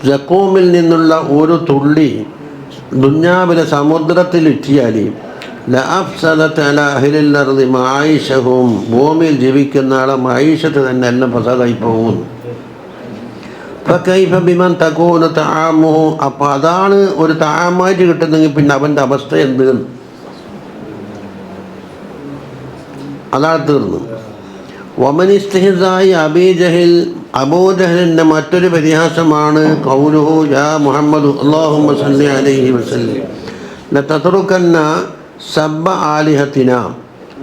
Speaker 1: സഖൂമിൽ നിന്നുള്ള ഒരു തുള്ളി ദുനിയാവിലെ സമുദ്രത്തിൽ ഇറ്റിയാൽ ലഅഫ്സദത അലാ അഹ്ലിൽ അർദി മഈശഹും, ഭൂമിയിൽ ജീവിക്കുന്ന ആളെ മഈശത്ത് തന്നെ എല്ലാം ഫസാദായി പോകും. ഫകൈഫ ബിമൻ തകൂന തആമുഹു. അപ്പോൾ അതാണ് ഒരു തആമായിട്ട് കിട്ടുന്നെങ്കിൽ പിന്നെ അവൻ്റെ അവസ്ഥ എന്ത്? അതാണ് തീർന്നു. വമൻ ഇസ്തിഹ്സാഇ അബീ ജഹൽ, അബൂജഹലിൻ്റെ മറ്റൊരു പരിഹാസമാണ് ഖൗലുഹു യാ മുഹമ്മദ് അല്ലാഹുമ്മ സല്ലി അലൈഹി വസല്ലം ലതത്റുകന്ന സബ്ബ ആലിഹത്തിന.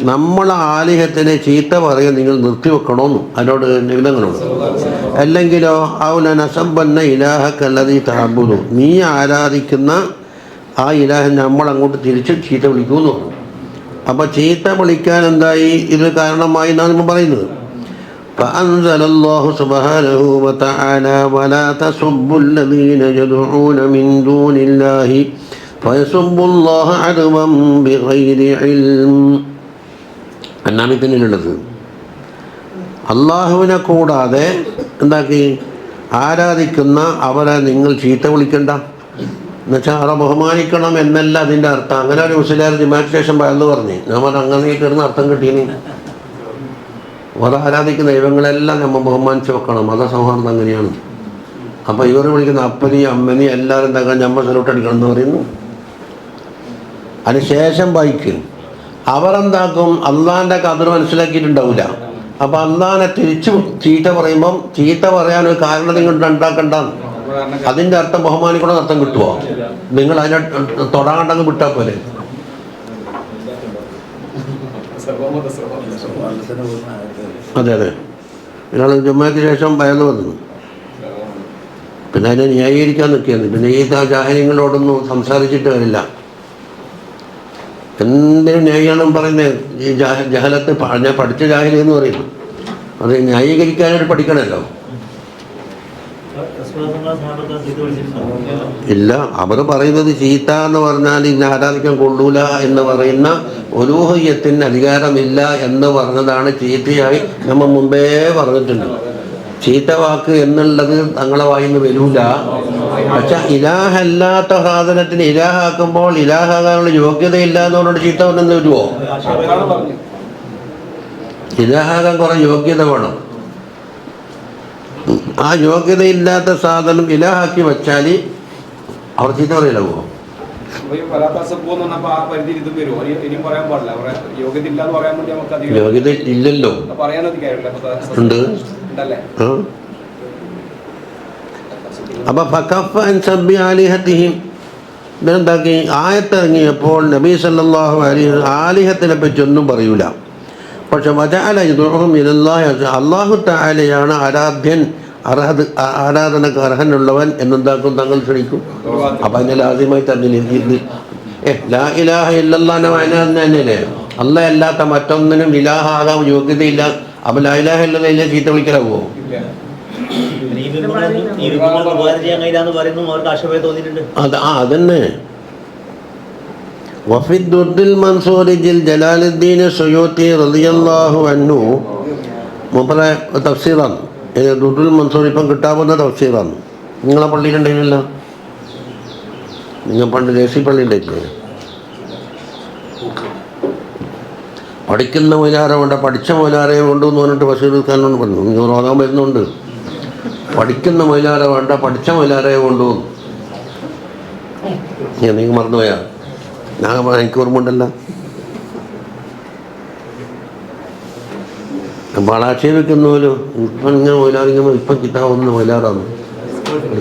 Speaker 1: നമ്മളെ ആലിഹത്തിനെ ചീത്ത പറയാൻ നിങ്ങൾ നിർത്തിവെക്കണമെന്നും അതിനോട് നിബന്ധനങ്ങളുണ്ട്. അല്ലെങ്കിലോ ഔല നസബ്ബന്ന ഇലാഹക്കല്ലദീ തഅബ്ബുദു, നീ ആരാധിക്കുന്ന ആ ഇലാഹൻ നമ്മളങ്ങോട്ട് തിരിച്ച് ചീത്ത വിളിക്കുമെന്ന് പറഞ്ഞു. അപ്പോൾ ചീത്ത വിളിക്കാൻ എന്തായി ഇത് കാരണമായി എന്നാണ് നമ്മൾ പറയുന്നത്. فأنزل الله سبحانه وتعالى ولا تسبوا الذين يدعون من دون الله فيسبوا الله عدوا بغير علم. എന്നാണ് പിന്നിലുള്ളത്? അള്ളാഹുവിനെ കൂടാതെ എന്താക്കി ആരാധിക്കുന്ന അവരെ നിങ്ങൾ ചീത്ത വിളിക്കണ്ട എന്നുവെച്ചാൽ അവരെ ബഹുമാനിക്കണം എന്നല്ല അതിൻ്റെ അർത്ഥം. അങ്ങനെ ഒരു മുസ്ലിം ജുമാക്ക് ശേഷം പയർന്നു പറഞ്ഞു. നമ്മൾ അങ്ങനെ കിടന്ന് അർത്ഥം കിട്ടീനി. ഓരോ ആരാധിക്കുന്ന ദൈവങ്ങളെല്ലാം നമ്മൾ ബഹുമാനിച്ച് വെക്കണം. മതസൗഹാർദ്ദം അങ്ങനെയാണ്. അപ്പോൾ ഇവർ വിളിക്കുന്ന അപ്പനി അമ്മനി എല്ലാവരും എന്താക്കാൻ നമ്മൾ സലൂട്ട് അടിക്കണം എന്ന് പറയുന്നു. അതിന് ശേഷം വായിക്കും അവരെന്താക്കും? അള്ളാഹിൻ്റെ കദർ മനസ്സിലാക്കിയിട്ടുണ്ടാവില്ല. അപ്പോൾ അള്ളാഹിനെ തിരിച്ച് ചീത്ത പറയുമ്പം ചീത്ത പറയാനൊരു കാരണം നിങ്ങൾ ഉണ്ടാക്കണ്ട. അതിൻ്റെ അർത്ഥം ബഹുമാനിക്കണമെന്ന് അർത്ഥം കിട്ടുമോ? നിങ്ങൾ അതിനെ തൊടാണ്ടങ്ങ് വിട്ടാൽ പോലെ. അതെ അതെ. ഒരാൾ ജുമ്മയ്ക്ക് ശേഷം പയർന്നു വന്നു. പിന്നെ അതിനെ ന്യായീകരിക്കാൻ നിൽക്കുകയാണ്. പിന്നെ ഈ ജാഹലിങ്ങളോടൊന്നും സംസാരിച്ചിട്ട് വരില്ല. എന്തിനും ന്യായീകരണം പറയുന്നത്? ഈ ജഹലത്ത് ഞാൻ പഠിച്ച ജാഹലി എന്ന് പറയുന്നു. അത് ന്യായീകരിക്കാനായിട്ട് പഠിക്കണമല്ലോ. ഇല്ല, അവർ പറയുന്നത് ചീത്ത എന്ന് പറഞ്ഞാൽ ഇന്ന് ആരാധിക്കാൻ കൊള്ളൂല എന്ന് പറയുന്ന ഉലൂഹിയത്തിന് അധികാരമില്ല എന്ന് പറഞ്ഞതാണ് ചീത്തയായി നമ്മൾ മുമ്പേ പറഞ്ഞിട്ടുണ്ട്. ചീത്ത വാക്ക് എന്നുള്ളത് തങ്ങളെ വായിന്ന് വരൂല. പക്ഷെ ഇലാഹല്ലാത്ത സാധനത്തിന് ഇലാഹാക്കുമ്പോൾ ഇലാഹാകാനുള്ള യോഗ്യതയില്ല എന്നുകൊണ്ട് ചീത്ത പറഞ്ഞെന്ന് വരുമോ? ഇലാഹാകാൻ കുറെ യോഗ്യത വേണം. ആ യോഗ്യതയില്ലാത്ത സാധനം ഇലാഹാക്കി വെച്ചാൽ അവർ ചീത്ത പറയില്ലാവോ? യോഗ്യത ഇല്ലല്ലോ. ഉണ്ട്. അപ്പൊ ഇതെന്താക്കി? ആയത്തിറങ്ങിയപ്പോൾ നബി സല്ലല്ലാഹു അലൈഹി ആലിഹത്തിനെ പറ്റി ഒന്നും പറയൂല. പക്ഷെ അല്ലാഹു തആലയാണ് ആരാധ്യൻ, ആരാധനക്ക് അർഹനുള്ളവൻ എന്നെന്താക്കും? തങ്ങൾ ക്ഷണിക്കും. അപ്പം അതിനെ ആദ്യമായി തന്നെ ലാ ഇലാഹ ഇല്ലല്ലാഹ് തന്നെയല്ലേ? അല്ലാഹ് അല്ലാത്ത മറ്റൊന്നിനും ഇലാഹാകാൻ യോഗ്യതയില്ല. അപ്പം ലാ ഇലാഹ ഇല്ലല്ലാഹ് ചീത്ത വിളിക്കലാവോ? അതന്നെ. വഫിദ്ദുൽ മൻസൂരിൽ ജലാലുദ്ദീൻ സുയൂത്തി റളിയല്ലാഹു അൻഹു മൂപ്പരെ തഫ്സീറാണ്. ദുർദുൽ മൻസൂർ ഇപ്പം കിട്ടാവുന്ന തഫ്സീറാണ്. നിങ്ങളെ പള്ളിയിലുണ്ടായിരുന്നല്ലോ. നിങ്ങൾ പണ്ട് ദേശീയ പള്ളി ഉണ്ടായിട്ടില്ലേ? പഠിക്കുന്ന മൊയിലാരെ വേണ്ട, പഠിച്ച മൊയിലാരെ കൊണ്ടുവന്ന് പറഞ്ഞിട്ട് ബഷീർ ഖാനോട് പറഞ്ഞു. നിങ്ങൾ റോദാൻ വരുന്നുണ്ട്. പഠിക്കുന്ന മൊയിലാരെ വേണ്ട, പഠിച്ച മൊയിലാരെ കൊണ്ടുവന്നു. നിങ്ങൾ മറന്നുപോയാ? ഞാൻ എനിക്ക് ഓർമ്മ വളാക്ഷേപിക്കുന്നല്ലോ. ഇപ്പം ഇങ്ങനെ മൊയിലാറിങ്ങനെ ഇപ്പം കിതാബ് ഒന്ന് മൊയിലാറാണ്.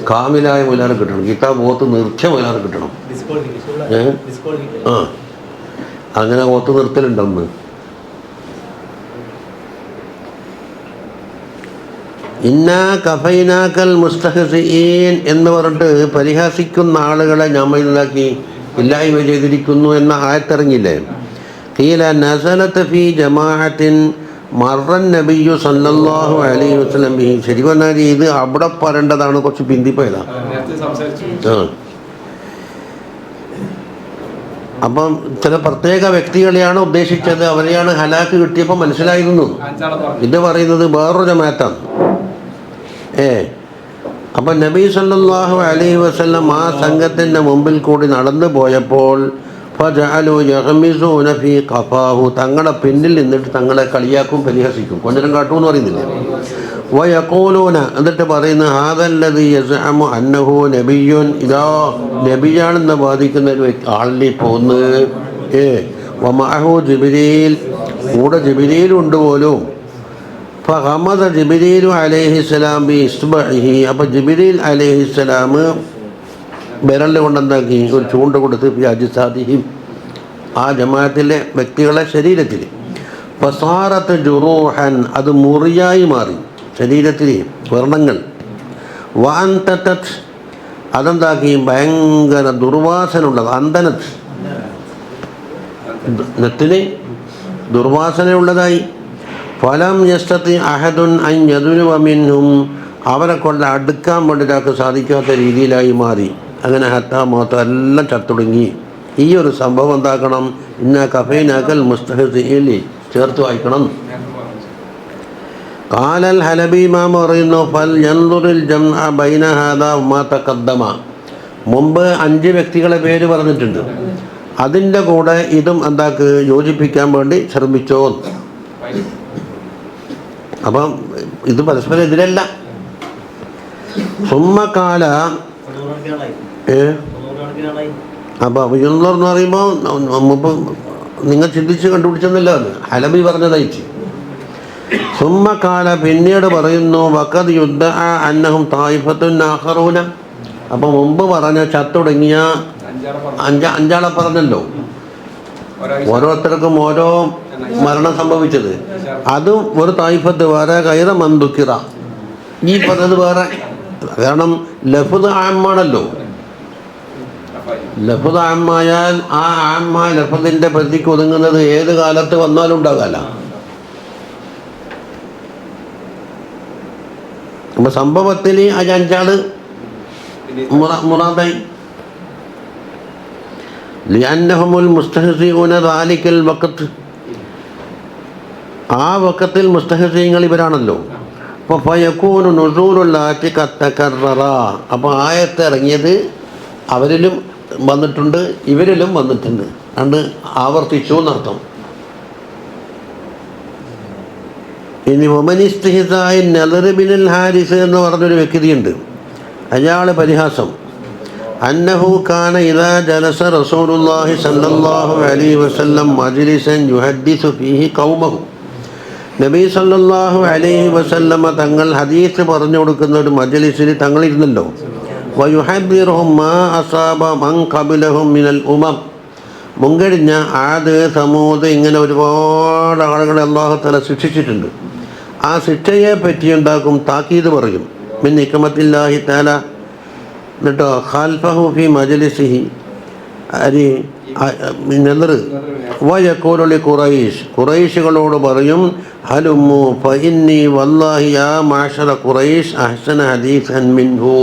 Speaker 1: കാമിലായ മൊയിലാറെ കിട്ടണം. കിതാബ് ഓത്ത് നിർത്തിയ മൊയിലാറെ കിട്ടണം. ആ അങ്ങനെ ഓത്ത് നിർത്തലുണ്ടെന്ന്. ഇന്നാ കഫൈനാക്കൽ മുസ്തഹ്സിഈൻ എന്ന് പറഞ്ഞിട്ട് പരിഹസിക്കുന്ന ആളുകളെ നമ്മൾ ഇതാക്കി ഇല്ലായ്മ ചെയ്തിരിക്കുന്നു എന്ന ആയത്തിറങ്ങില്ലേ. ഖീല നസലത്ത് ഫീ ജമാഅത്തിൻ മറൻ നബിയു സല്ലല്ലാഹു അലൈഹി വസല്ലം ബിഹി. ശരി പറഞ്ഞാൽ ഇത് അവിടെ പറയേണ്ടതാണ്, കുറച്ച് പിന്തിപ്പോയതാണ്. അപ്പം ചില പ്രത്യേക വ്യക്തികളെയാണ് ഉദ്ദേശിച്ചത്, അവരെയാണ് ഹലാക്ക് കിട്ടിയപ്പോൾ മനസ്സിലായിരുന്നു. ഇത് പറയുന്നത് വേറൊരു ജമാഅത്താണ്. അപ്പം നബി സല്ലല്ലാഹു അലൈഹി വസല്ലം ആ സംഘത്തിൻ്റെ മുമ്പിൽ കൂടി നടന്നു പോയപ്പോൾ ഫജഅലു യഗ്മിസൂന ഫീ ഖഫാഹു, തങ്ങളുടെ പിന്നിൽ നിന്നിട്ട് തങ്ങളെ കളിയാക്കും, പരിഹസിക്കും, കൊഞ്ഞനം കാട്ടും എന്ന് പറയുന്നില്ലേ. വയഖൂലൂന, എന്നിട്ട് പറയുന്ന ഹാദല്ലദീ യസ്അമു അന്നഹു നബിയ്യുൻ, ഇതാ നബിയാണെന്ന് ബാധിക്കുന്ന ഒരു ആളിനെ പോന്ന്. വമഅഹു ജിബ്രീൽ, കൂടെ ജിബ്രീലുണ്ട് പോലും. ഫഗമദ ജിബ്രീലു അലൈഹിസ്സലാം ബി ഇസ്ബഇഹി, അപ്പോൾ ജിബ്രീൽ അലൈഹിസ്സലാം വിരൽ കൊണ്ടെന്താക്കി ഒരു ചൂണ്ട കൊടുത്ത് അജിസാദിഹിം, ആ ജമാഅത്തിലെ വ്യക്തികളെ ശരീരത്തിൽ. ഫസാറത്ത് ജുറൂഹൻ, അത് മുറിയായി മാറി ശരീരത്തിൽ വർണ്ണങ്ങൾ. വഅന്തതത്, അതെന്താക്കി ഭയങ്കര ദുർവാസനുള്ളത്. അന്തനത്ത്, നെറ്റിന് ദുർവാസനയുള്ളതായി. ഫലം യസ്തതി അഹദുൻ അൻ യദ്നുവ മിൻഹും, അവരെ കൊണ്ട് അടുക്കാൻ വേണ്ടിയിട്ട് സാധിക്കാത്ത രീതിയിലായി മാറി. അങ്ങനെ ഹത്താ മോത്ത എല്ലാം ചത്തൊടുങ്ങി. ഈ ഒരു സംഭവം എന്താക്കണം, ഇന്ന കഫൈനാക്കൽ മുസ്തഹസിയിൽ ചേർത്ത് വായിക്കണം. ഖാലൽ ഹലബി ഇമാം പറയുന്നു ഫൽ യൻദുറിൽ ജംഅ ബൈന ഹാദാ വമാ തഖദ്ദമ, മുമ്പ് 5 വ്യക്തികളെ പേര് പറഞ്ഞിട്ടുണ്ട്, അതിൻ്റെ കൂടെ ഇതും എന്താക്ക് യോജിപ്പിക്കാൻ വേണ്ടി ശ്രമിച്ചോ. അപ്പം ഇത് പരസ്പരം എതിരല്ല. സുമ്മക്കാല അപ്പം അഭിജുള്ളർ എന്ന് പറയുമ്പോൾ മുമ്പ് നിങ്ങൾ ചിന്തിച്ച് കണ്ടുപിടിച്ചെന്നില്ല, ഹലബി പറഞ്ഞതായിട്ട്. സുമ്മക്കാല, പിന്നീട് പറയുന്നു വഖദ് യുദ്ദഅ അന്നഹും തായിഫത്തുൻ ആഖറൂന, അപ്പം മുമ്പ് പറഞ്ഞ ചത്തൊടുങ്ങിയ അഞ്ചാളെ പറഞ്ഞല്ലോ, ഓരോരുത്തർക്കും ഓരോ മരണം സംഭവിച്ചത്. അതും ഒരു തായിഫത്ത് വേറെ, ഗൈറ മന്ദുക്കിറ, ഈ പറഞ്ഞത് വേറെ. കാരണം ലഫ്ദ് ആമാണല്ലോ. ലഫ്ദ് ആമായാൽ ആ ആമ ലഫ്ദിൻ്റെ പ്രതിക്ക് ഒതുങ്ങുന്നത് ഏത് കാലത്ത് വന്നാലും ഉണ്ടാകാല. അപ്പം സംഭവത്തിൽ ആ 5 മുറാദായി. ലിഅന്നഹുൽ മുസ്തഹസിഊന ദാലിക്കൽ വഖത്ത്, ആ വഖത്തിൽ മുസ്തഹസിങ്ങൾ ഇവരാണല്ലോ. അപ്പോൾ ഫയകൂനു നുസൂലുൽ ആയത്തി ഖദ് തകററ, അപ്പോൾ ആയത്ത് ഇറങ്ങിയത് അവരിലും വന്നിട്ടുണ്ട് ഇവരിലും വന്നിട്ടുണ്ട്, അത് ആവർത്തിച്ചു എന്നർത്ഥം. ഇനി ഒമനിസ്തിഹിസായി നദർ ബിനുൽ ഹാരിസ് എന്ന് പറഞ്ഞൊരു വ്യക്തിയുണ്ട്, അയാൾ പരിഹാസം. അന്നഹു കാന ഇദാ ജലസ റസൂലുള്ളാഹി സല്ലല്ലാഹു അലൈഹി വസല്ലം മജ്ലിസൻ യുഹദ്ദിസു ഫീഹി ഖൗമഹു, നബി സല്ലല്ലാഹു അലൈഹി വസല്ലമ തങ്ങൾ ഹദീസ് പറഞ്ഞു കൊടുക്കുന്ന ഒരു മജ്ലിസിൽ തങ്ങളിരുന്നല്ലോ. വയുഹദ്ദിറുഹും മാ അസാബ മൻ ഖബലഹും മിനൽ ഉമം, മുൻകഴിഞ്ഞ ആദ് സമൂദ് ഇങ്ങനെ ഒരുപാട് ആളുകളെ അല്ലാഹു തആല ശിക്ഷിച്ചിട്ടുണ്ട്. ആ ശിക്ഷയെ പറ്റി ഉണ്ടാക്കും താക്കീത് പറയും. മിൻ നിക്മത്തില്ലാഹി തആല, എന്നിട്ടോ ഖൽഫഹു ഫി മജ്ലിസിഹി അരി നദർ വയഖൂലു ലി ഖുറൈശ്, ഖുറൈശികളോട് പറയും ഹലുമ്മു ഫഇന്നി വല്ലാഹി യാ മാശറ ഖുറൈശ് അഹ്സന ഹദീസൻ മിൻഹു,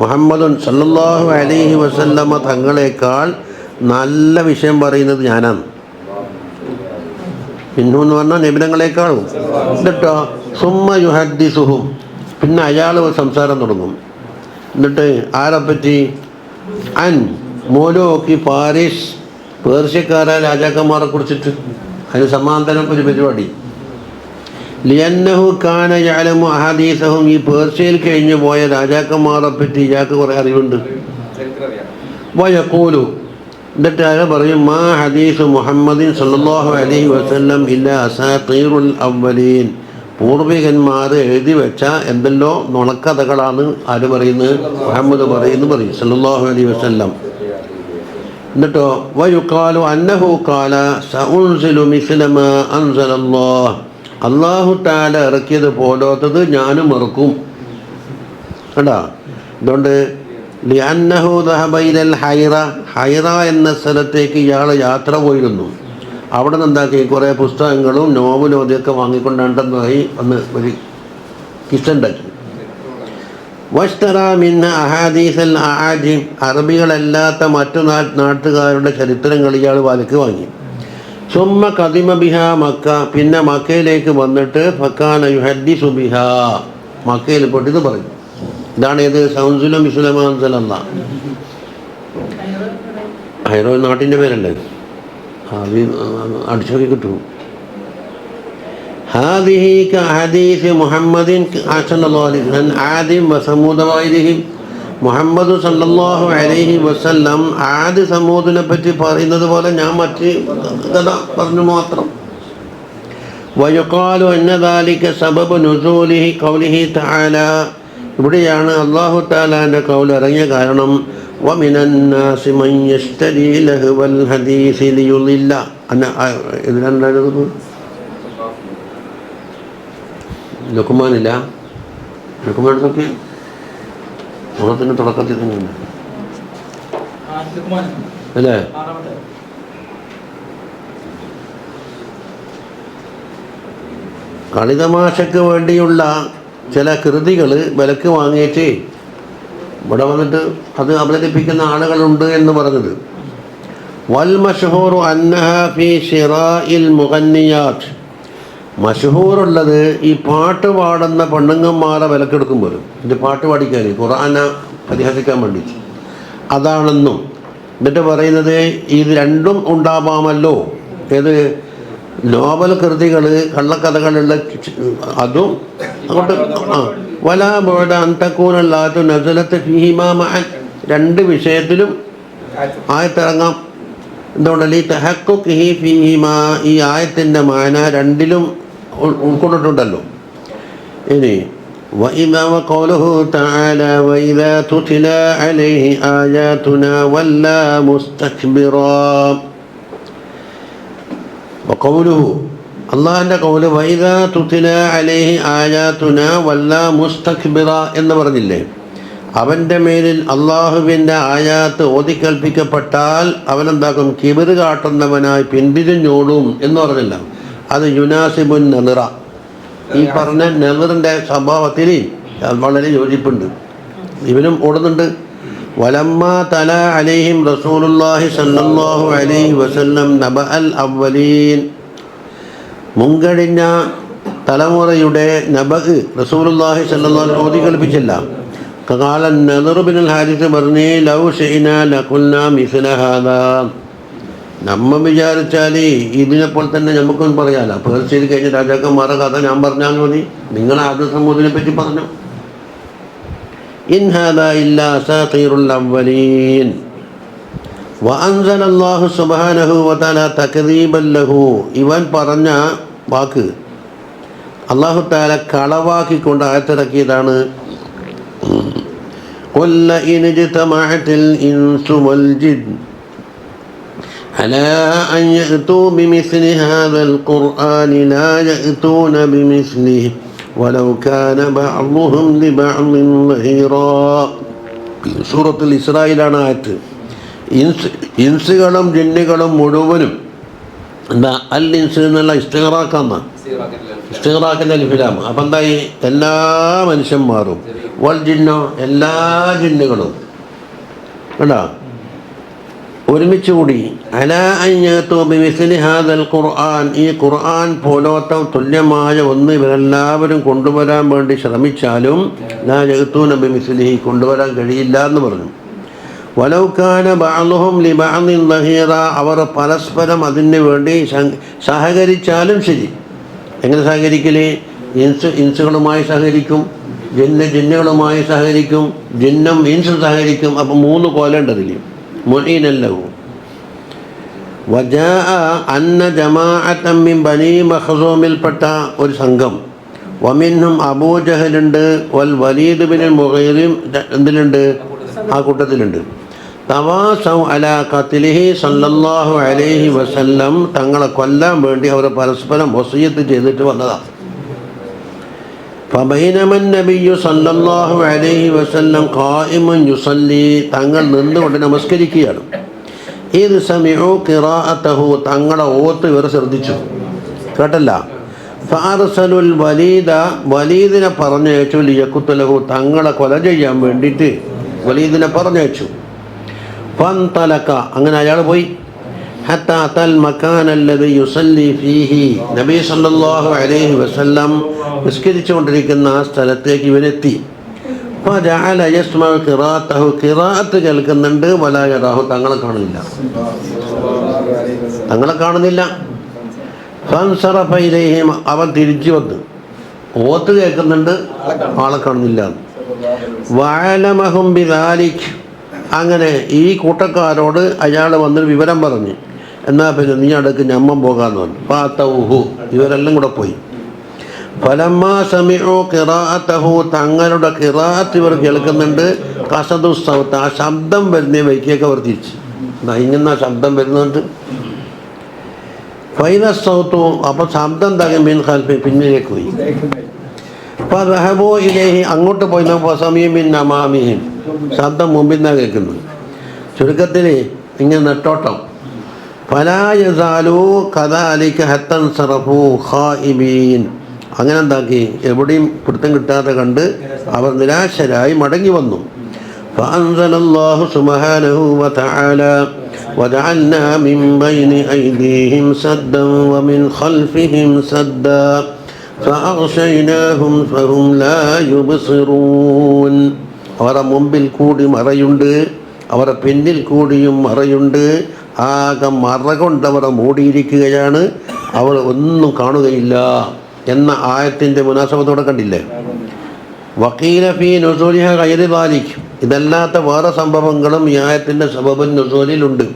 Speaker 1: മുഹമ്മദുൻ സല്ലല്ലാഹു അലൈഹി വസല്ലമ തങ്ങളെക്കാൾ നല്ല വിഷയം പറയുന്നത് ഞാനാണ്. മിൻഹു എന്ന് പറഞ്ഞാൽ നബിതങ്ങളെക്കാളും. എന്നിട്ടോ സുമ്മ യുഹദ്ദിസുഹും, പിന്നെ അയാൾ സംസാരം തുടങ്ങും. എന്നിട്ട് ആരെപ്പറ്റി? അൻ മോലോക്കി പാരീസ്, പേർഷ്യക്കാരായ രാജാക്കന്മാരെ കുറിച്ചിട്ട്. അതിന് സമാന്തരം ഒരു പരിപാടി. ലിയന്നഹു കാന യഅലമു അഹദീസഹും, ഈ പേർഷ്യയിൽ കഴിഞ്ഞു പോയ രാജാക്കന്മാരെ പറ്റി ഇയാൾക്ക് കുറേ അറിവുണ്ട്. വയഖൂലു, എന്നിട്ട് അയാൾ പറയും മാ ഹദീസ് മുഹമ്മദിൻ സല്ലല്ലാഹു അലൈഹി വസല്ലം ഇല്ലാ അസാതീറുൽ അവ്വലീൻ, പൂർവികന്മാർ എഴുതി വെച്ച എന്തെല്ലോ നുണക്കഥകളാണ് ആര് പറയുന്നത്? മുഹമ്മദ് പറയും സല്ലല്ലാഹു അലൈഹി വസല്ലം. എന്നിട്ടോ വയുഖാലു അന്നഹു ഖാല സഉൻസിലു മിസ്ല മാ അൻസലല്ലാഹ്, അല്ലാഹു തആല ഇറക്കിയത് പോലത്തത് ഞാനും ഇറക്കും. കേട്ടാ, അതുകൊണ്ട് ലിഅന്നഹു ദഹബ ഇലൽ ഹൈറ എന്ന സ്ഥലത്തേക്ക് ഇയാൾ യാത്ര പോയിരുന്നു. അവിടെ നിന്ന് എന്താക്കി കുറേ പുസ്തകങ്ങളും നോവലും അതൊക്കെ വാങ്ങിക്കൊണ്ടായി വന്ന് ഒരു കിസ്സുണ്ടാക്കി. വസ്തറ മിന്ന അഹാദീസൽ ആജിം, അറബികളല്ലാത്ത മറ്റു നാട്ടുകാരുടെ ചരിത്രങ്ങൾ ഇയാൾ വിലക്ക് വാങ്ങി. സുമ്മ ഖദിമ ബിഹ മക്ക, പിന്നെ മക്കയിലേക്ക് വന്നിട്ട് ഫക്കാന യുഹദ്ദിസു ബിഹ, മക്കയിൽ പൊട്ടിത് പറഞ്ഞു. ഇതാണ് ഏത് സൗൻസുലം ഇസ്ലാമാൻസലല്ല ഹൈറോ നാട്ടിൻ്റെ പേരല്ലേ, അത് അടിച്ചൊക്കെ കിട്ടും. ഹാദിഹി കഹദീസ് മുഹമ്മദിൻ സല്ലല്ലാഹു അലൈഹി വസല്ലം ആദിം വസമൂദ വൈദിഹിം, മുഹമ്മദ് സല്ലല്ലാഹു അലൈഹി വസല്ലം ആദ് സമൂദിനെ പറ്റി പറയുന്നത് പോലെ ഞാൻ മറ്റ് കഥ പറഞ്ഞു മാത്രം. വയുഖാലു അന്ന ദാലിക സബബു നുസൂലിഹി ഖൗലിഹി തആല, ഇവിടെയാണ് അല്ലാഹു തആലാന്റെ ഖൗൽ ഇറങ്ങിയ കാരണം. വമിനൻ നാസി മൻ യശ്തരി ലഹ്വൽ ഹദീസി ലിയുളില്ല, ഇതിലുണ്ടായിരുന്നു ലുക്മാനില്ല, ലുക്മാനൊക്കെ ഓണത്തിൻ്റെ തുടക്കത്തിൽ തന്നെയുണ്ട് അല്ലേ? കളിതമാശയ്ക്ക് വേണ്ടിയുള്ള ചില കൃതികൾ വിലക്ക് വാങ്ങിയിട്ട് ഇവിടെ വന്നിട്ട് അത് അവതരിപ്പിക്കുന്ന ആളുകളുണ്ട് എന്ന് പറഞ്ഞത്. വൽ മഷ്ഹൂറു അന്നഹ ഫീ ശിറാഇൽ മുഗന്നിയാത്ത്, മഷ്ഹൂറുള്ളത് ഈ പാട്ട് പാടുന്ന പെണ്ണുങ്ങന്മാരെ വിലക്കെടുക്കുമ്പോൾ ഇത് പാട്ട് പാടിക്കാൻ ഖുർആനെ പരിഹസിക്കാൻ വേണ്ടി അതാണെന്നും, എന്നിട്ട് പറയുന്നത് ഇത് രണ്ടും ഉണ്ടാവാമല്ലോ, ഏത് നോവൽ കൃതികൾ കള്ളക്കഥകളുള്ള അതും അങ്ങോട്ട് വലാ ബോധ അന്തക്കൂനല്ലാത്ത നസലത്ത് ഫീഹിമാ മഅൻ, രണ്ട് വിഷയത്തിലും ആയത്തിറങ്ങാം. എന്തുകൊണ്ടല്ലേ ഈ തഹഖുഖിഹി ഫീഹിമാ, ഈ ആയത്തിൻ്റെ മാന രണ്ടിലും ഉൾക്കൊണ്ടിട്ടുണ്ടല്ലോ. ഇനി وإذا وقوله تعالى وإذا تتلى عليه آياتنا ولا مستكبرا, وقوله അള്ളാഹിൻ്റെ കൗല് വൈദാ തുതില അലൈഹി ആയാതുന വല്ലാ മുസ്തക്ബിറ എന്ന് പറഞ്ഞില്ലേ, അവൻ്റെ മേലിൽ അള്ളാഹുവിൻ്റെ ആയാത്ത് ഓതിക്കൽപ്പിക്കപ്പെട്ടാൽ അവനെന്താക്കും, കിബിറ് കാട്ടുന്നവനായി പിന്തിരിഞ്ഞോടും എന്ന് പറഞ്ഞില്ല. അത് യുനാസിബുൻ നെളിറ, ഈ പറഞ്ഞ നെളിറിൻ്റെ സ്വഭാവത്തിൽ വളരെ യോജിപ്പുണ്ട്, ഇവനും ഓടുന്നുണ്ട്. വലമ്മ തല അലൈഹിം റസൂലുള്ളാഹി സല്ലല്ലാഹു അലൈഹി വസല്ലം നബഅൽ അവ്വലീൻ, മുൻകഴിഞ്ഞ തലമുറയുടെ നബഅ് റസൂലുള്ളാഹി സല്ലല്ലാഹു അലൈഹി ഓതി കൽപ്പിച്ചില്ല. ഖാല നദർ ബിനുൽ ഹാരിസ് പറഞ്ഞേ ലൗ ശൈനാ ലഖുൽനാ മിസ്ല ഹാദാ, നമ്മ വിചാരിച്ചാൽ ഇതിനെപ്പോൾ തന്നെ നമുക്കൊന്നും പറയാമല്ലോ. പേർച്ചയിൽ കഴിഞ്ഞ രാജാക്കന്മാരുടെ കഥ ഞാൻ പറഞ്ഞാൽ മതി, നിങ്ങൾ ആദ്യ സമൂഹത്തിനെ പറ്റി പറഞ്ഞു. ഇൻ ഹാദാ ഇല്ലാ അസാതീറുൽ അവ്വലീൻ വഅൻസലല്ലാഹു സുബ്ഹാനഹു വതആല തക്ദീബൻ ലഹു, ഇവൻ പറഞ്ഞ വാക്ക് അല്ലാഹു തആല കളവാക്കിക്കൊണ്ട് ആയത്തിറക്കിയതാണ്. ഖുൽ ലഇൻ ഇജ്തമഅത്തിൽ ഇൻസു വൽ ജിൻ അലാ അൻ യഅ്തൂ ബിമിസ്ലി ഹാദൽ ഖുർആനി ലാ യഅ്തൂന ബിമിസ്ലിഹി വലൗ കാന ബഅ്ദുഹും ലിബഅ്ദിൻ ദഹീറാ. സൂറത്തുൽ ഇസ്രായിലാണ് ആയത്ത്. ഇൻസുകളും ജിന്നുകളും മുഴുവനും എന്താ അൽ ഇൻസ് എന്നുള്ള ഇസ്തിഗ്റാഖിൻ്റെ ലിഫിലാം. അപ്പം എന്തായി, എല്ലാ മനുഷ്യന്മാരും വൽ ജിന്നോ, എല്ലാ ജിന്നുകളും കേട്ടോ ഒരുമിച്ച് കൂടി അലാ അൻ യഅ്തൂ ബിമിസ്ലി ഹാദൽ ഖുർആൻ, ഈ ഖുർആൻ പോലത്തെ തുല്യമായ ഒന്ന് ഇവരെല്ലാവരും കൊണ്ടുവരാൻ വേണ്ടി ശ്രമിച്ചാലും ലാ യഅ്തൂന ബിമിസ്ലിഹി, കൊണ്ടുവരാൻ കഴിയില്ല എന്ന് പറഞ്ഞു. വലൗ കാന ബഅ്ദുഹും ലിബഅ്ദിൻ ദഹീറ, അവർ പരസ്പരം അതിന് വേണ്ടി സഹകരിച്ചാലും ശരി. എങ്ങനെ സഹകരിക്കല്? ഇൻസുകളുമായി സഹകരിക്കും, ജിന്നുകളുമായി സഹകരിക്കും, ജിന്നും ഇൻസും സഹകരിക്കും. അപ്പം 3 കോലുണ്ടതിൽ മുഈനല്ലഹു. വജാഅ അന്ന ജമാഅത്തൻ മിൻ ബനീ മഖ്സൂമിൽപ്പെട്ട ഒരു സംഘം, വമിൻഹും അബൂജഹലുണ്ട്, വൽ വലീദ് ബിനുൽ മുഗീറും എന്തിലുണ്ട്, ആ കൂട്ടത്തിലുണ്ട്. തവാസൗ അലാ ഖത്ലിഹി സല്ലല്ലാഹു അലൈഹി വസല്ലം, തങ്ങളെ കൊല്ലാൻ വേണ്ടി അവർ പരസ്പരം വസിയത്ത് ചെയ്തിട്ട് വന്നതാണ്. فبينما النبي صلى الله عليه وسلم قائم يصلي തങ്ങൾ നിന്നുകൊണ്ട് നമസ്കരിക്കുകയാണ്. ഇത് സമിഉ ഖിറാഅതഹു തങ്ങളെ ഓത്ത് ഇവർ ശ്രദ്ധിച്ചു, കേട്ടല്ല. ഫഅർസലുൽ വലീദ വലീദിനെ പറഞ്ഞയച്ചു, ലിയഖ്തുലഹു തങ്ങളെ കൊല ചെയ്യാൻ വേണ്ടിയിട്ട് വലീദിനെ പറഞ്ഞയച്ചു. ഫൻതലക അങ്ങനെ അയാൾ പോയി. ഹത്താ അതൽ മകാന അല്ലദി യുസല്ലി ഫീഹി നബി സല്ലല്ലാഹു അലൈഹി വസല്ലം നിസ്കരിച്ചുകൊണ്ടിരിക്കുന്ന ആ സ്ഥലത്തേക്ക് ഇവനെത്തി. ഫജഅല യസ്മഉ ഖിറാഅതഹു ഖിറാഅത്ത് കേൾക്കുന്നുണ്ട്, വലാ യറാഹു തങ്ങളെ കാണുന്നില്ല. ഫൻസറഫ ഇലൈഹിം അവൻ തിരിച്ചു വന്നു, ഓത്ത് കേൾക്കുന്നുണ്ട്, ആളെ കാണുന്നില്ല. വഅലമഹും ബിദാലിക് അങ്ങനെ ഈ കൂട്ടക്കാരോട് അയാൾ വന്നൊരു വിവരം പറഞ്ഞു. എന്നാൽ പിന്നെ നീ അടുക്ക് ഞമ്മൻ പോകാമെന്ന് പറഞ്ഞു. ഫാതൗഹു ഇവരെല്ലാം കൂടെ പോയി. ഫലമ്മാ സമിഉ ഖിറാഅതഹു തങ്ങളുടെ ഖിറാഅത്ത് ഇവർ കേൾക്കുന്നുണ്ട്. ഖസദു സൗത്ത് ആ ശബ്ദം വരുന്ന വൈക്കേക്ക് അവർ തിരിച്ചു. ഇങ്ങനെ ശബ്ദം വരുന്നുണ്ട്. ഫൈദ സൗത്തു അപ്പോൾ ശബ്ദം തകൻ മീൻ ഖൽഫി പിന്നിലേക്ക് പോയി. ഫദഹബു ഇലൈഹി അങ്ങോട്ട് പോയി. ഫസമിഉ മിൻ അമാമിഹിം ശബ്ദം മുമ്പിൽ നിന്നാണ് കേൾക്കുന്നത്. ചുരുക്കത്തിൽ ഇങ്ങനെ നെട്ടോട്ടം. ഫലാ യസാലു കദാലിക ഹത്തൻ സറഫു ഖായിബീൻ അങ്ങനെ എന്താക്കി എവിടെയും പിടുത്തം കിട്ടാതെ കണ്ട് അവർ നിരാശരായി മടങ്ങി വന്നു. ഫഅൻസലല്ലാഹു സുബ്ഹാനഹു വതആല വജഅൽനാ മിൻ ബൈനി ഐദീഹിം സദ്ദൻ വമിൻ ഖൽഫിഹിം സദ്ദാ ഫഅഗ്ശൈനാഹും ഫഹും ലാ യുബ്സിറൂൻ അവരുടെ മുമ്പിൽ കൂടി മറയുണ്ട്, അവരുടെ പിന്നിൽ കൂടിയും മറയുണ്ട്. ആകെ മറ കൊണ്ട് അവരെ മൂടിയിരിക്കുകയാണ്, അവർ ഒന്നും കാണുകയില്ല എന്ന ആയത്തിൻ്റെ മുനാസബത്തോടെ കണ്ടില്ലേ. വക്കീല ഫീ നുസൂലിഹ ഗൈരി ദാലിക് ഇതല്ലാത്ത വേറെ സംഭവങ്ങളും ഈ ആയത്തിൻ്റെ സബബുൻ നുസൂലിലുണ്ട്.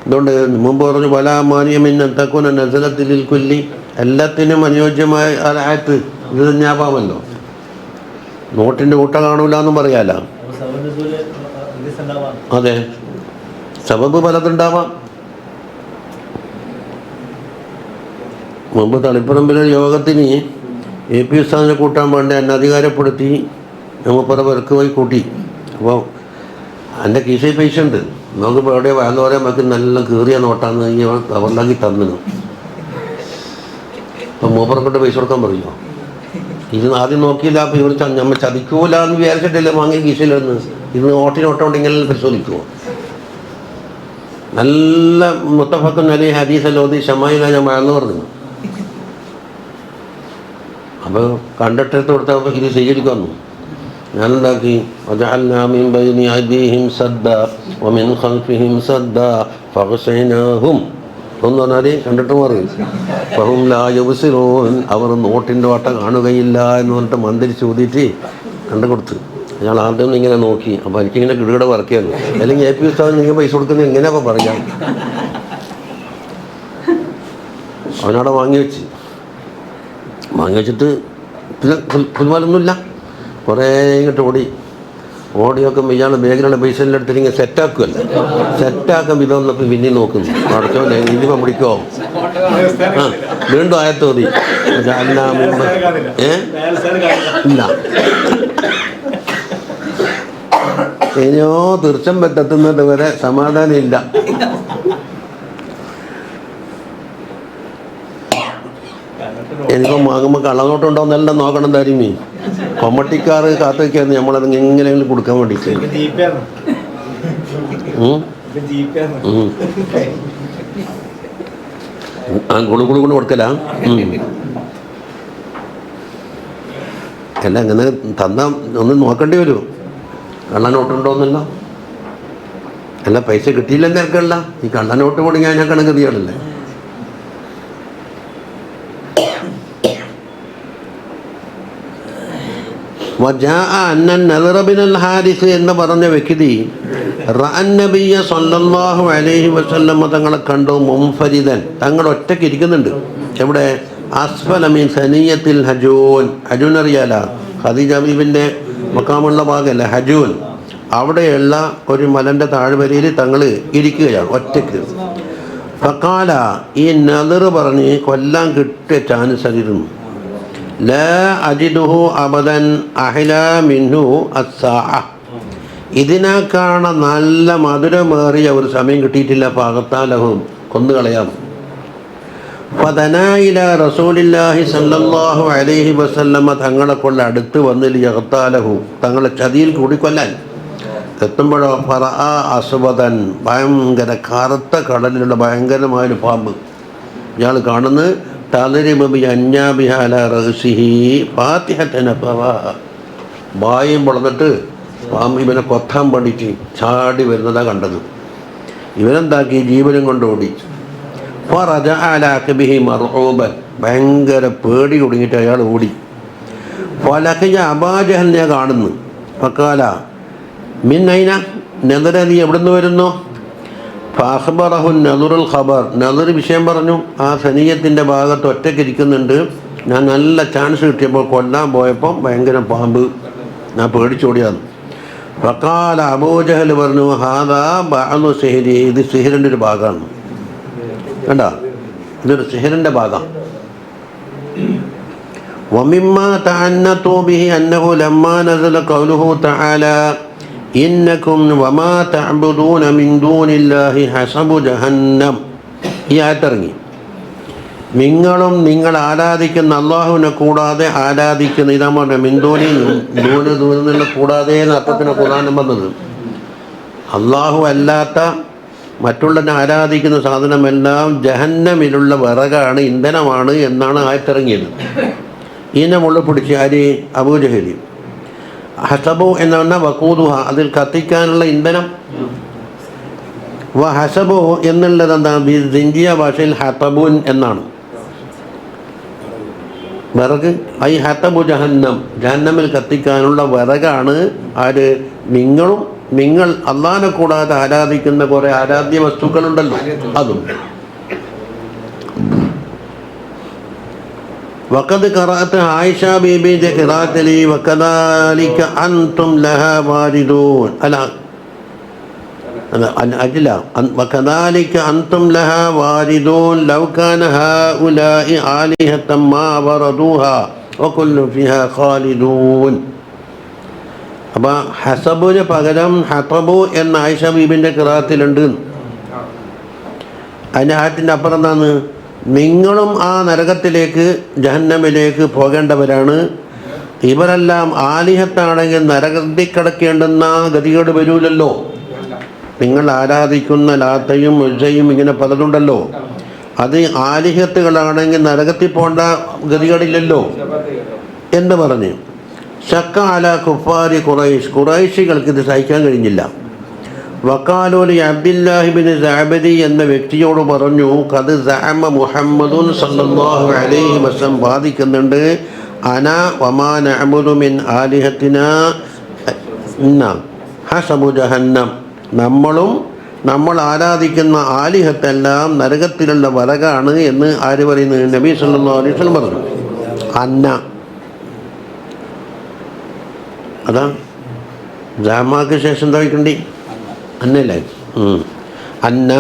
Speaker 1: അതുകൊണ്ട് മുമ്പ് പറഞ്ഞു വലാ മാനിയ മിൻ അൻ തകൂന നസലത്തിൽ കുല്ലി എല്ലാത്തിനും അനുയോജ്യമായ ആയത്ത് ഇത് തന്നെയാവാമല്ലോ. നോട്ടിൻ്റെ കൂട്ട കാണൂല എന്നും പറയാല. അതെ, സബബ് പലതുണ്ടാവാം. മുമ്പ് തളിപ്പറമ്പിലെ യോഗത്തിന് എ പി ഉസ്താദിനെ കൂട്ടാൻ വേണ്ടി എന്നെ അധികാരപ്പെടുത്തി നമ്മപ്പുറ പേർക്ക് പോയി കൂട്ടി. അപ്പോൾ എൻ്റെ കീശയിൽ പൈസ ഉണ്ട്, നമുക്കിപ്പോൾ എവിടെ വയന്ന് പറയാൻ നമുക്ക് നല്ല കീറിയ നോട്ടാന്ന് ഈ കവറിലാക്കി തന്നു. അപ്പം മൂപ്പറെ കൊണ്ട് പൈസ കൊടുക്കാൻ പറയുമോ? ഇത് ആദ്യം നോക്കിയില്ല. അപ്പോൾ ഇവർ നമ്മൾ ചതിക്കൂല എന്ന് വിചാരിച്ചിട്ടില്ല വാങ്ങിയ കീശയിലൊന്ന് ഇത് ഓട്ടിനോട്ടോണ്ട് ഇങ്ങനെ പരിശോധിക്കുമോ? നല്ല മുത്തഫഖുൻ അലൈഹി ഹദീസ് ലോതി ഷമായില ഞാൻ വഴന്നു പറഞ്ഞു. അപ്പോൾ കണ്ടിട്ടെടുത്ത് കൊടുത്തപ്പോൾ ഇത് സ്വീകരിക്കാൻ വന്നു. ഞാനുണ്ടാക്കി വജഅൽനാ മിൻ ബൈനി അയ്ദീഹിം സദ്ദാ വമിൻ ഖൽഫിഹിം സദ്ദാ ഫഅഗ്ശൈനാഹും എന്ന് പറഞ്ഞാൽ കണ്ടിട്ട് പറയും ഫഹും ലാ യുബ്സിറൂൻ അവർ നോട്ടിൻ്റെ ഓട്ട കാണുകയില്ല എന്ന് പറഞ്ഞിട്ട് മന്ത്രിച്ച് ഊതിയിട്ട് കണ്ടു കൊടുത്തു. ഞാൻ ആദ്യം ഇങ്ങനെ നോക്കി. അപ്പോൾ എനിക്കിങ്ങനെ കിടുകിട വർക്കായിരുന്നു. അല്ലെങ്കിൽ എ പി ഉസ്താദിന് നിങ്ങൾ പൈസ കൊടുക്കുന്നത് എങ്ങനെയാ പറയാം. അവനവിടെ വാങ്ങി വെച്ചിട്ട് പിന്നെ പുൽമാലൊന്നുമില്ല. കുറേ ഇങ്ങോട്ട് ഓടിയൊക്കെ ഇയാൾ ബാഗിലുള്ള പൈസ എല്ലാം എടുത്തിട്ട് ഇങ്ങനെ സെറ്റാക്കുമല്ല. സെറ്റാക്കാൻ വിധം വന്നപ്പോൾ പിന്നെ നോക്കുന്നു അടച്ചോ ഇനിയിപ്പം പിടിക്കോ. ആ വീണ്ടും ആയത്ത് മതി. ഇല്ല ഇനിയോ തീർച്ചം പറ്റത്തുന്നത് വരെ സമാധാനം ഇല്ല. എനിക്കും വാങ്ങുമ്പോൾ കള്ളനോട്ടുണ്ടോന്നെല്ലാം നോക്കണം. തരുമീ കൊമ്മട്ടിക്കാർ കാത്തു വയ്ക്കായിരുന്നു നമ്മളത് എങ്ങനെയെങ്കിലും കൊടുക്കാൻ വേണ്ടിയിട്ട്. ആ ഗുണുകുളു കൊണ്ട് കൊടുക്കല അല്ല അങ്ങനെ തന്ന ഒന്ന് നോക്കേണ്ടി വരുമോ കള്ളനോട്ടുണ്ടോന്നല്ല. അല്ല പൈസ കിട്ടിയില്ലെന്ന് തിരക്കല്ല. ഈ കള്ളനോട്ട് കൂടി ഞാൻ കണക്കെതിയാണല്ലേ. വജാഅ അന്നൻ നദർ ബിനുൽ ഹാരിസ് എന്ന് പറഞ്ഞ വ്യക്തി റഅൻ നബിയ സല്ലല്ലാഹു അലൈഹി വസല്ലം തങ്ങളെ കണ്ടു മുൻഫരിദൻ തങ്ങൾ ഒറ്റയ്ക്ക് ഇരിക്കുന്നുണ്ട്. എവിടെ? അസ്ഫല മിൻ സനിയത്തിൽ ഹജൂൻ. ഹജൂൻ അറിയാല, ഖദീജ ബീബിൻ്റെ മക്കാമുള്ള ഭാഗമല്ല ഹജൂൻ. അവിടെയുള്ള ഒരു മലൻ്റെ താഴ്വരയിൽ തങ്ങൾ ഇരിക്കുകയാണ് ഒറ്റയ്ക്ക്. ഫഖാല ഈ നദർ പറഞ്ഞ് കൊല്ലാൻ കിട്ടിയ ചാൻസ് ആയിരുന്നു. ലാ അജിദുഹു അബദൻ അഹ്ലാ മിൻഹു അസ്സാഅ. ഇതിനേക്കാണ് നല്ല മധുരമേറിയ ഒരു സമയം കിട്ടിയിട്ടില്ല. പാകത്താലഹും കൊന്നുകളയാം. ഫദനായില റസൂലില്ലാഹി സല്ലല്ലാഹു അലൈഹി വസല്ലമ തങ്ങളെ കൊണ്ട് അടുത്ത് വന്നിൽ യഗ്താലഹു തങ്ങളെ ചതിയിൽ കൂടിക്കൊല്ലാൻ എത്തുമ്പോഴോ ഫറഅ അസ്വദൻ ഭയങ്കര കറുത്ത കടലിലുള്ള ഭയങ്കരമായൊരു പാമ്പ് ഇയാൾ കാണുന്നത് തദ്രിബു ബി അന്യാബിഹ അലാ റഅ്സിഹി ഫാത്തിഹത്തൻ ബായും വളർന്നിട്ട് പാമ്പ് ഇവനെ കൊത്താൻ വേണ്ടിയിട്ട് ചാടി വരുന്നതാണ് കണ്ടത്. ഇവനെന്താക്കി ജീവനും കൊണ്ട് ഓടി. മർഊബൻ ഭയങ്കര പേടി കുടുങ്ങിയിട്ട് അയാൾ ഓടി. ഫലഖിയ അബൂജഹലിനെ കാണുന്നു. ഫഖാല മിൻ ഐന നദറ, നീ എവിടുന്ന് വരുന്നു? ഫഅഖ്ബറഹു നദറുൽ ഖബർ, നദർ വിഷയം പറഞ്ഞു. ആ സനീയത്തിൻ്റെ ഭാഗത്ത് ഒറ്റയ്ക്ക് ഇരിക്കുന്നുണ്ട്. ഞാൻ നല്ല ചാൻസ് കിട്ടിയപ്പോൾ കൊല്ലാൻ പോയപ്പോൾ ഭയങ്കര പാമ്പ്, ഞാൻ പേടിച്ചോടിയാണ്. ഫഖാല അബൂജഹൽ പറഞ്ഞു ഹാദാ ബഅദു സിഹ്രി, ഇത് സിഹ്റിൻ്റെ ഒരു ഭാഗമാണ്. കണ്ട, ഇതൊരു സിഹ്റിൻ്റെ ഭാഗം. വമിമ്മാ തഅന്നതു ബിഹി അന്നഹു ലമ്മാ നസല ഖൗലുഹു തആല ഇന്നകും വമാ തഅബുദൂന മിൻ ദൂനില്ലാഹി ഹസബു ജഹന്നം. ഈ ആയത്തിറങ്ങി. നിങ്ങളും നിങ്ങൾ ആരാധിക്കുന്ന അള്ളാഹുവിനെ കൂടാതെ ആരാധിക്കുന്ന, ഇതാ പറഞ്ഞ മിന്ദൂനി ദൂനിൽ കൂടാതെ എന്ന അർത്ഥത്തിന് ഖുർആനും വന്നത്. അള്ളാഹു അല്ലാത്ത മറ്റുള്ളവനെ ആരാധിക്കുന്ന സാധനമെല്ലാം ജഹന്നമിലുള്ള വിറകാണ്, ഇന്ധനമാണ് എന്നാണ് ആയത്തിറങ്ങിയത്. ഇതിനെ മുകളിൽ പിടിച്ച് ആര്? അബൂജഹലി. ഹസബു എന്ന് പറഞ്ഞാൽ വഖൂദുഹ, അതിൽ കത്തിക്കാനുള്ള ഇന്ധനം. വ ഹസബു എന്നുള്ളത് എന്താ? സിഞ്ചിയ ഭാഷയിൽ ഹതബുൻ എന്നാണ്. വിറക് ഐ ഹതബു ജഹന്നം, ജഹന്നമിൽ കത്തിക്കാനുള്ള വിറകാണ് ആര്? നിങ്ങളും നിങ്ങൾ അള്ളാഹിനെ കൂടാതെ ആരാധിക്കുന്ന കുറെ ആരാധ്യ വസ്തുക്കളുണ്ടല്ലോ, അതും. വഖദ് ഖറഅത ആയിഷ ബീബിയുടെ ഖിറാഅത്തിൽ വകദാലിക അൻതും ലഹാ വാരിദൂൻ അല അജ്ല വകദാലിക അൻതും ലഹാ വാരിദൂൻ ലൗ കാന ഹൗലാഇ ആലിഹതൻ മാ വറദൂഹാ വകുല്ലു ഫിഹാ ഖാലിദൂൻ. അപ്പോൾ ഹസബുന് പകരം ഹതബു എന്ന ആയിഷ ബീബിൻ്റെ ഖിറാഅത്തിലുണ്ട്. അതിൻ്റെ ആയത്തിൻ്റെ അപ്പുറം എന്താണ്? നിങ്ങളും ആ നരകത്തിലേക്ക് ജഹന്നമിലേക്ക് പോകേണ്ടവരാണ്. ഇവരെല്ലാം ആലിഹത്താണെങ്കിൽ നരകത്തിൽ കിടക്കേണ്ടുന്ന ഗതികേട് വരൂലല്ലോ. നിങ്ങൾ ആരാധിക്കുന്ന ലാത്തയും ഉസ്സയും ഇങ്ങനെ പലതുണ്ടല്ലോ, അത് ആലിഹത്തുകളാണെങ്കിൽ നരകത്തിൽ പോകേണ്ട ഗതികേടില്ലല്ലോ എന്ന് പറഞ്ഞ് ശക്ക അല കുഫാരി ഖുറൈഷ്, ഖുറൈശികൾക്ക് ഇത് സഹിക്കാൻ കഴിഞ്ഞില്ല. വക്കാലൂലി അബ്ദുല്ലാഹിബിന് സഅബദി എന്ന വ്യക്തിയോട് പറഞ്ഞു, ഖദ് സഅമ മുഹമ്മദുൻ സല്ലല്ലാഹു അലൈഹി വസല്ലം വാദിക്കുന്നുണ്ട്, അന വമാ നഅബുദു മിൻ ആലിഹത്തിനാ ഇന്ന ഹസബു ജഹന്നം, നമ്മളും നമ്മൾ ആരാധിക്കുന്ന ആലിഹത്തെല്ലാം നരകത്തിലുള്ള വരകാണ് എന്ന് ആര് പറയുന്നത്? നബി സല്ലല്ലാഹു അലൈഹി വസല്ലം പറഞ്ഞു. അന്ന അതാ ജാമാക്ക് ശേഷം എന്താ വയ്ക്കണ്ടി? അന്നല്ലേ? അന്ന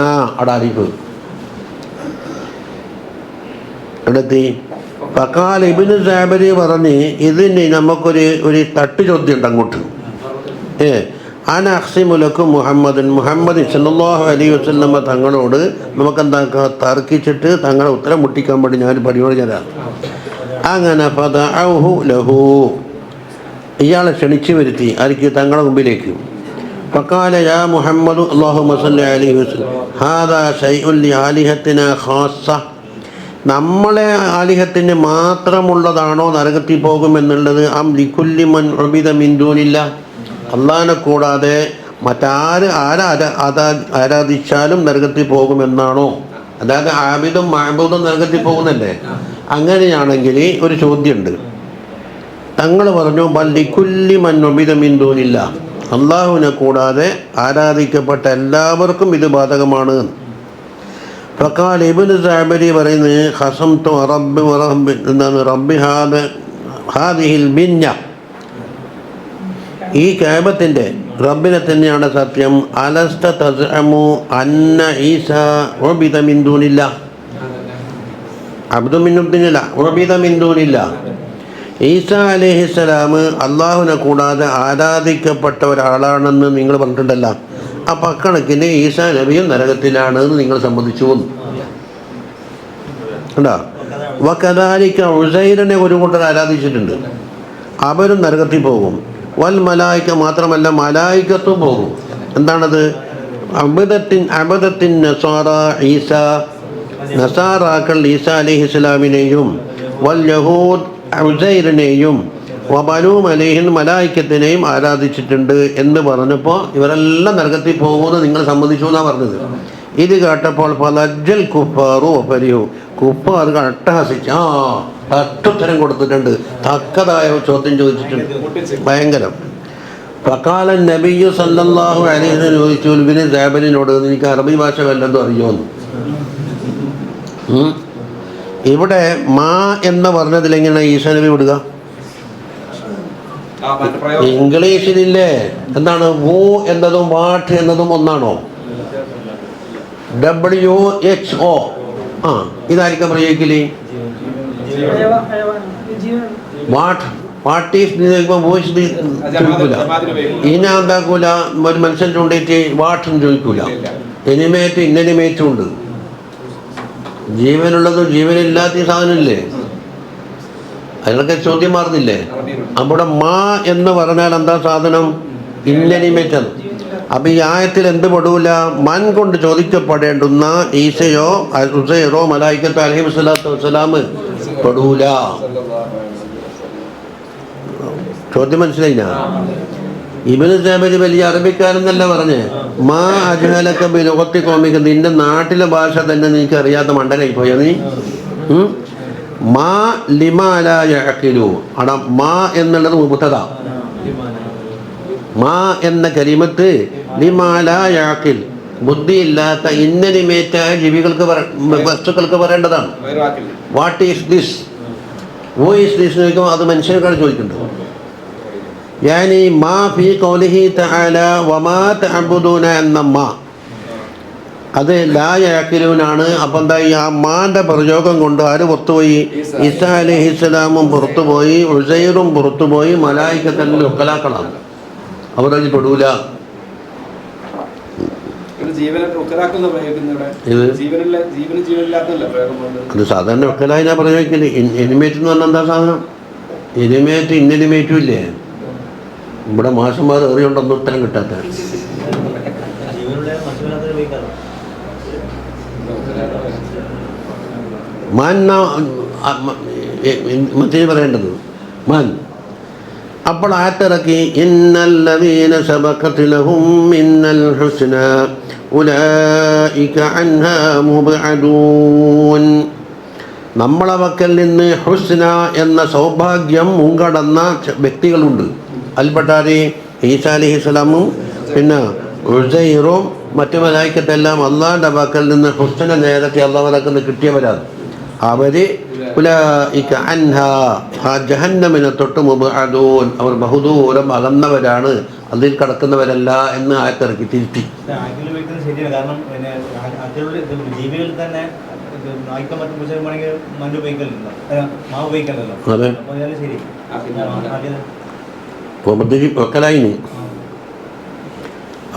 Speaker 1: അടാരിപ്പ് എവിടെത്തി? ഫഖാല ഇബ്നു ജാബിർ പറഞ്ഞ്, ഇതിന് നമുക്കൊരു തട്ട് ചോദ്യം ഉണ്ട് അങ്ങോട്ട്. അന അഖ്സിമുലക്കും മുഹമ്മദൻ, മുഹമ്മദ് സല്ലല്ലാഹു അലൈഹി വസല്ലമ തങ്ങളോട് നമുക്കെന്താക്കുക? തർക്കിച്ചിട്ട് തങ്ങളെ ഉത്തരം മുട്ടിക്കാൻ വേണ്ടി ഞാൻ പരിപാടി തരാം. അങ്ങനെ ഫദഅഹു ലഹു, ഇയാളെ ക്ഷണിച്ചു വരുത്തി ആർക്ക്? തങ്ങളുടെ മുമ്പിലേക്ക്. ഫഖാല യാ മുഹമ്മദ് അല്ലാഹുമ്മ സ്വല്ലി അലൈഹി വസല്ലം ഹാദാ ശൈഉൻ ലി ആലിഹത്തിനാ ഖാസ്സ, നമ്മളെ ആലിഹത്തിന് മാത്രമുള്ളതാണോ നരകത്തിൽ പോകുമെന്നുള്ളത്? അം ലികുല്ലി മൻ ഉബിദ മിൻ ദൂനില്ലാ, അള്ളാഹിനെ കൂടാതെ മറ്റാര് ആരാധിച്ചാലും നരകത്തിൽ പോകുമെന്നാണോ? അതായത് ആബിദും മഅബൂദും നരകത്തിൽ പോകുന്നല്ലേ? അങ്ങനെയാണെങ്കിൽ ഒരു ചോദ്യമുണ്ട്. തങ്ങൾ പറഞ്ഞു ബല്ലിക്കുല്ലി മൻ ഉബിദ മിൻ ദൂനില്ലാ, അള്ളാഹുവിനെ കൂടാതെ ആരാധിക്കപ്പെട്ട എല്ലാവർക്കും ഇത് ബാധകമാണ്. ഫഖാല ഇബ്നു ജാബിർ പറയുന്നത്, ഖസംതു റബ്ബി എന്താണ് റബ്ബി ഹാദിഹിൽ ബിന്ന, ഈ കഅബത്തിന്റെ റബ്ബിനെ തന്നെയാണ് സത്യം. അലസ്ത തസ്അമു അന്ന ഈസ ഉബിദ മിൻ ദൂനില്ലാ, അബ്ദു മിൻ ദൂനില്ലാ ഉബിദ മിൻ ദൂനില്ലാ, ഈസ അലൈഹിസ്സലാം അള്ളാഹുവിനെ കൂടാതെ ആരാധിക്കപ്പെട്ട ഒരാളാണെന്ന് നിങ്ങൾ പറഞ്ഞിട്ടുണ്ടല്ലോ. അപ്പം അക്കണക്കിന് ഈസാ നബിയും നരകത്തിലാണ് എന്ന് നിങ്ങൾ സമ്മതിച്ചു കണ്ടോ. വകദാലിക ഉസൈറിനെ ഒരു കൂട്ടർ ആരാധിച്ചിട്ടുണ്ട്, അവരും നരകത്തിൽ പോകും. വൽ മലായിക മാത്രമല്ല മലായികത്തും പോകും. എന്താണത്? അബദത്തിൻ നസാറ ഈസ, നസാറാക്കൾ ഈസ അലൈഹിസ്സലാമിനെയും വൽ യഹൂദ് ഉസൈറിനെയും വബനൂ അലൈഹിൻ മലായിക്കത്തിനെയും ആരാധിച്ചിട്ടുണ്ട് എന്ന് പറഞ്ഞപ്പോൾ ഇവരെല്ലാം നരകത്തിൽ പോകുമെന്ന് നിങ്ങൾ സമ്മതിച്ചു എന്നാണ് പറഞ്ഞത്. ഇത് കേട്ടപ്പോൾ ഫലജ്ജൽ കുഫാറു ഫരിഹു, കുഫാറുകൾ അട്ടഹസിച്ച് തട്ടുത്തരം കൊടുത്തിട്ടുണ്ട്, തക്കതായ ചോദ്യം ചോദിച്ചിട്ടുണ്ട്, ഭയങ്കരം. ഫഖാല നബിയ്യു സല്ലല്ലാഹു അലൈഹി വസല്ലം ചോദിച്ചു ഇബ്നു ജാബലിനോട്, എനിക്ക് അറബി ഭാഷ വല്ലതും അറിയുമെന്ന്. ഇവിടെ മാ എന്ന് പറഞ്ഞതിൽ എങ്ങനെ ഈസാ നബി വിടുക? ഇംഗ്ലീഷിലില്ലേ എന്താണ് വൂ എന്നതും വാട്ട് എന്നതും ഒന്നാണോ? WHO ഇതായിരിക്കും പ്രയോഗിക്കല്. വാട്ട് ഈസ് ചോദിക്കൂല, ഇന എന്താക്കൂല, ഒരു മനുഷ്യൻ ചൂണ്ടിയിട്ട് വാട്ടെന്ന് ചോദിക്കൂല. എനിമേറ്റ് ഇന്നനിമേറ്റും ഉണ്ട്, ജീവനുള്ളതും ജീവനില്ലാത്ത സാധനമില്ലേ, അതിനൊക്കെ ചോദ്യം മാറുന്നില്ലേ. അവിടെ മാ എന്ന് പറഞ്ഞാൽ എന്താ സാധനം? ഇന്നനിമേറ്റ്. അപ്പൊ ഈ ആയത്തിൽ എന്ത് പെടൂല? മൻ കൊണ്ട് ചോദിക്കപ്പെടേണ്ടുന്ന ഈസയോ ഉസൈറോ മലായിക്കത്തോ അലൈഹി സ്വലാത്തു വസ്സലാം പെടൂല. ചോദ്യം മനസ്സിലായില്ല? ഇബ്നു ജാബിർ വലിയ അറബിക്കാരെന്നല്ല പറഞ്ഞേ. മാ അജ്ഹലക ബിലുഗത്തി ഖൗമിക, നിന്റെ നാട്ടിലെ ഭാഷ തന്നെ നിനക്ക് അറിയാത്ത മണ്ടനായി പോയ നീ. മാ ലിമാ ലാ യഅഖിലു, അവിടെ മാ എന്നുള്ളത് മുബ്തദാ. മാ എന്ന കലിമത്ത് ലിമാ ലാ യഅഖിൽ, ബുദ്ധിയില്ലാത്ത ഇന്നനിമേറ്റായ ജീവികൾക്ക് വസ്തുക്കൾക്ക് പറയേണ്ടതാണ്. വാട്ട് ഈസ് ദിസ്, വോ ഈസ് ദിസ് ചോദിക്കുമ്പോൾ അത് മനുഷ്യനേക്കാൾ ചോദിക്കുന്നുണ്ട്. യാനി മാ ഫീ ഖൗലിഹി തആല വമാ തഅബുദൂന എന്ന മാ അത് ലാ യഅഖിലൂനാണ്. അപ്പം എന്താ ഈ ആ മാൻ്റെ പ്രയോഗം കൊണ്ട് ആര് പുറത്തുപോയി? ഈസാ അലൈഹിസ്സലാമും പുറത്തുപോയി, ഉസൈറും പുറത്തുപോയി, മലായിക്കത്തന്നെ ഒക്കലാക്കളാണ്, അവരത് പെടൂല. അത് സാധാരണ ഒക്കലായിനാ പ്രയോഗിക്കല്. എനിമേറ്റ് എന്ന് പറഞ്ഞാൽ എന്താ സാധനം? എനിമേറ്റ് ഇന്നനിമേറ്റും ഇല്ലേ? ഇവിടെ മാഷന്മാർ എറിയുണ്ടെന്ന് ഉത്തരം കിട്ടാത്ത മറ്റേ പറയേണ്ടത് മാൻ. അപ്പോൾ ആയത്തിറക്കി ഇന്നല്ലദീന സബഖത് ലഹും മിന്നൽ ഹുസ്ന ഉലൈക അൻഹാ മുബ്അദൂൻ. നമ്മളെ വക്കൽ നിന്ന് ഹുസ്ന എന്ന സൗഭാഗ്യം മുൻകടന്ന വ്യക്തികളുണ്ട്. അൽബട്ടാരി ഈസാ അലൈഹിസ്സലാമും പിന്നെ ഉസൈറും മറ്റു മലായിക്കത്തെല്ലാം അള്ളാഹിൻ്റെ വക്കൽ നിന്ന് ഹുസ്ന നേരത്തെ അള്ളാഹുവിനെ കിട്ടിയവരാണ്. അവര് ഉലൈക അൻഹാ, ആ ജഹന്നമിനെ തൊട്ട് മുബ്അദൂൻ, അവർ ബഹുദൂരം അകന്നവരാണ്, അതിൽ കടക്കുന്നവരല്ല എന്ന് ആയത്തിറക്കി തിരുത്തി. ഒക്കലായിന്.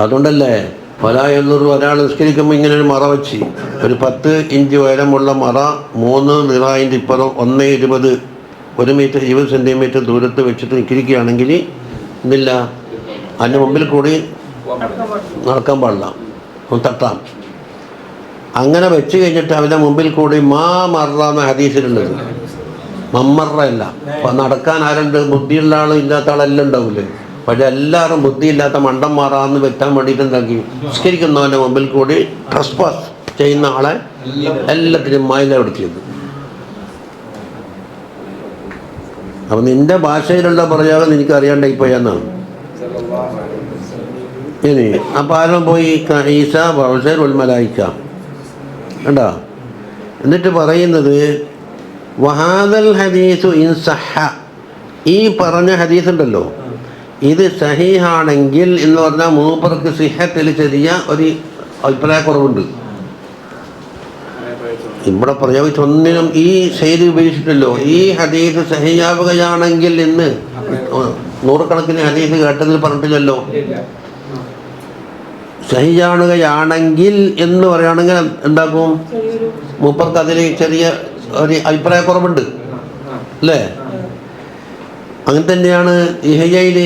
Speaker 1: അതുകൊണ്ടല്ലേ പലായെന്നൊരു ഒരാൾ നിസ്കരിക്കുമ്പോൾ ഇങ്ങനെ ഒരു മറ വെച്ച്, ഒരു 10 ഇഞ്ച് ഉയരമുള്ള മറ 3 ദിറാഇൻ്റെ ഇപ്പുറം 1.20 1 മീറ്റർ 20 സെൻറ്റിമീറ്റർ ദൂരത്ത് വെച്ചിട്ട് നിൽക്കുകയാണെങ്കിൽ ഇതില്ല, അതിൻ്റെ മുമ്പിൽ കൂടി നടക്കാൻ പാടില്ല, തട്ടാം. അങ്ങനെ വെച്ച് കഴിഞ്ഞിട്ട് അവൻ്റെ മുമ്പിൽ കൂടി മാ മറ എന്ന ഹദീസിലുള്ളത്, മമ്മറല്ല. അപ്പം നടക്കാൻ ആരുണ്ട്? ബുദ്ധിയുള്ള ആളും ഇല്ലാത്ത ആളെല്ലാം ഉണ്ടാവില്ലേ? പക്ഷെ എല്ലാവരും ബുദ്ധിയില്ലാത്ത മണ്ടം മാറാമെന്ന് വെക്കാൻ വേണ്ടിയിട്ട് എന്താക്കി, നിസ്കരിക്കുന്നവൻ്റെ മുമ്പിൽ കൂടി ട്രസ്പാസ് ചെയ്യുന്ന ആളെ എല്ലാത്തിനും മായില പിടിച്ചത്. അപ്പം നിൻ്റെ ഭാഷയിലുള്ള പ്രയോഗം എനിക്ക് അറിയാണ്ടായിപ്പോയെന്നാണ്. ഇനി അപ്പം ആരും പോയി ഈസ ഉസൈർ വൽ മലായിക്ക കണ്ടോ. എന്നിട്ട് പറയുന്നത് വഹാദൽ ഹദീസു ഇൻ സഹ, ഈ പറഞ്ഞ ഹദീസ് ഉണ്ടല്ലോ ഇത് സഹീഹാണെങ്കിൽ എന്ന് പറഞ്ഞാൽ മൂപ്പർക്ക് സിഹത്തിൽ ചെറിയ ഒരു അഭിപ്രായക്കുറവുണ്ട്. ഇവിടെ പ്രയോഗിച്ചൊന്നിനും ഈ ശൈലി ഉപയോഗിച്ചിട്ടല്ലോ. ഈ ഹദീസ് സഹിയാവുകയാണെങ്കിൽ എന്ന് നൂറുകണക്കിന് ഹദീസ് കേട്ടതിൽ പറഞ്ഞിട്ടില്ലല്ലോ. സഹിയാണുകയാണെങ്കിൽ എന്ന് പറയുകയാണെങ്കിൽ എന്താക്കും? മൂപ്പർക്ക് അതിൽ ചെറിയ ഒരു അഭിപ്രായക്കുറവുണ്ട് അല്ലേ? അങ്ങനെ തന്നെയാണ് ഇഹയ്യയിൽ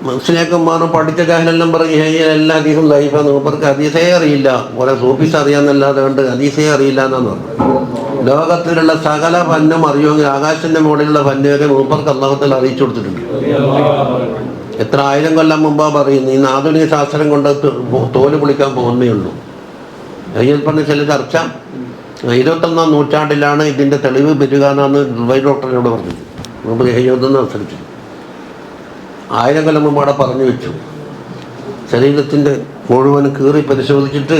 Speaker 1: മുസ്ലിയാക്കന്മാരും പഠിച്ച ജാഹിലെല്ലാം പറയും ഇഹയ്യയിൽ എല്ലാ ഹദീസും ലൈഫാണ്. മൂപ്പർക്ക് ഹദീസേ അറിയില്ല, ഓരോ സൂഫീസ് അറിയാമെന്നല്ലാതെ കൊണ്ട് ഹദീസേ അറിയില്ല എന്നാണ് പറഞ്ഞത്. ലോകത്തിലുള്ള സകല ഫന്നും അറിയുമെങ്കിൽ ആകാശത്തിൻ്റെ മുകളിലുള്ള ഫന്നുവരെ മൂപ്പർക്ക് അള്ളാഹുത്തിൽ അറിയിച്ചു കൊടുത്തിട്ടുണ്ട്. എത്ര 1000 കൊല്ലം മുമ്പാ പറയുന്നു. ഇന്ന് ആധുനിക ശാസ്ത്രം കൊണ്ട് തോല് പൊളിക്കാൻ പോകുന്നേ ഉള്ളൂ. അയ്യൽ പറഞ്ഞ ചില ചർച്ച 21ാം നൂറ്റാണ്ടിലാണ് ഇതിൻ്റെ തെളിവ് വരിക എന്നാണ് ദുബായ് ഡോക്ടറിനോട് പറഞ്ഞത്. മുമ്പ് ഹയ്യോദെന്ന് അനുസരിച്ച് 1000 കൊല്ലം മുമ്പ് അവിടെ പറഞ്ഞു വെച്ചു. ശരീരത്തിൻ്റെ മുഴുവൻ കീറി പരിശോധിച്ചിട്ട്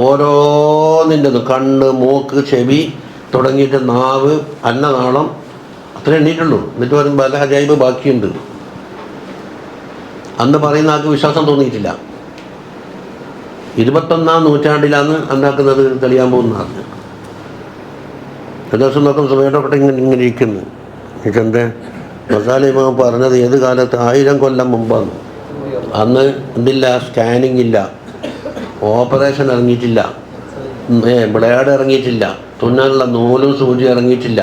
Speaker 1: ഓരോന്നിൻ്റെത് കണ്ണ്, മൂക്ക്, ചെവി തുടങ്ങിയിട്ട് നാവ്, അന്നനാളം അത്ര എണ്ണീട്ടുള്ളൂ. എന്നിട്ട് പറയുമ്പോൾ പല അജൈബ് ബാക്കിയുണ്ട്. അന്ന് പറയുന്ന ആൾക്ക് വിശ്വാസം തോന്നിയിട്ടില്ല. 21ാം നൂറ്റാണ്ടിലാണ് എന്താക്കുന്നത് തെളിയാൻ പോകുന്നതാണ്. ദിവസം നോക്കും സുബൈഡോക്കട്ടെ ഇങ്ങനെ ഇരിക്കുന്നു. എന്റെ മസാല ഇമാം പറഞ്ഞത് ഏത് കാലത്ത് 1000 കൊല്ലം മുമ്പാണ്. അന്ന് എന്തില്ല, സ്കാനിങ് ഇല്ല, ഓപ്പറേഷൻ ഇറങ്ങിയിട്ടില്ല, ബ്ലേഡ് ഇറങ്ങിയിട്ടില്ല, തുന്നാനുള്ള നൂലും സൂചി ഇറങ്ങിയിട്ടില്ല.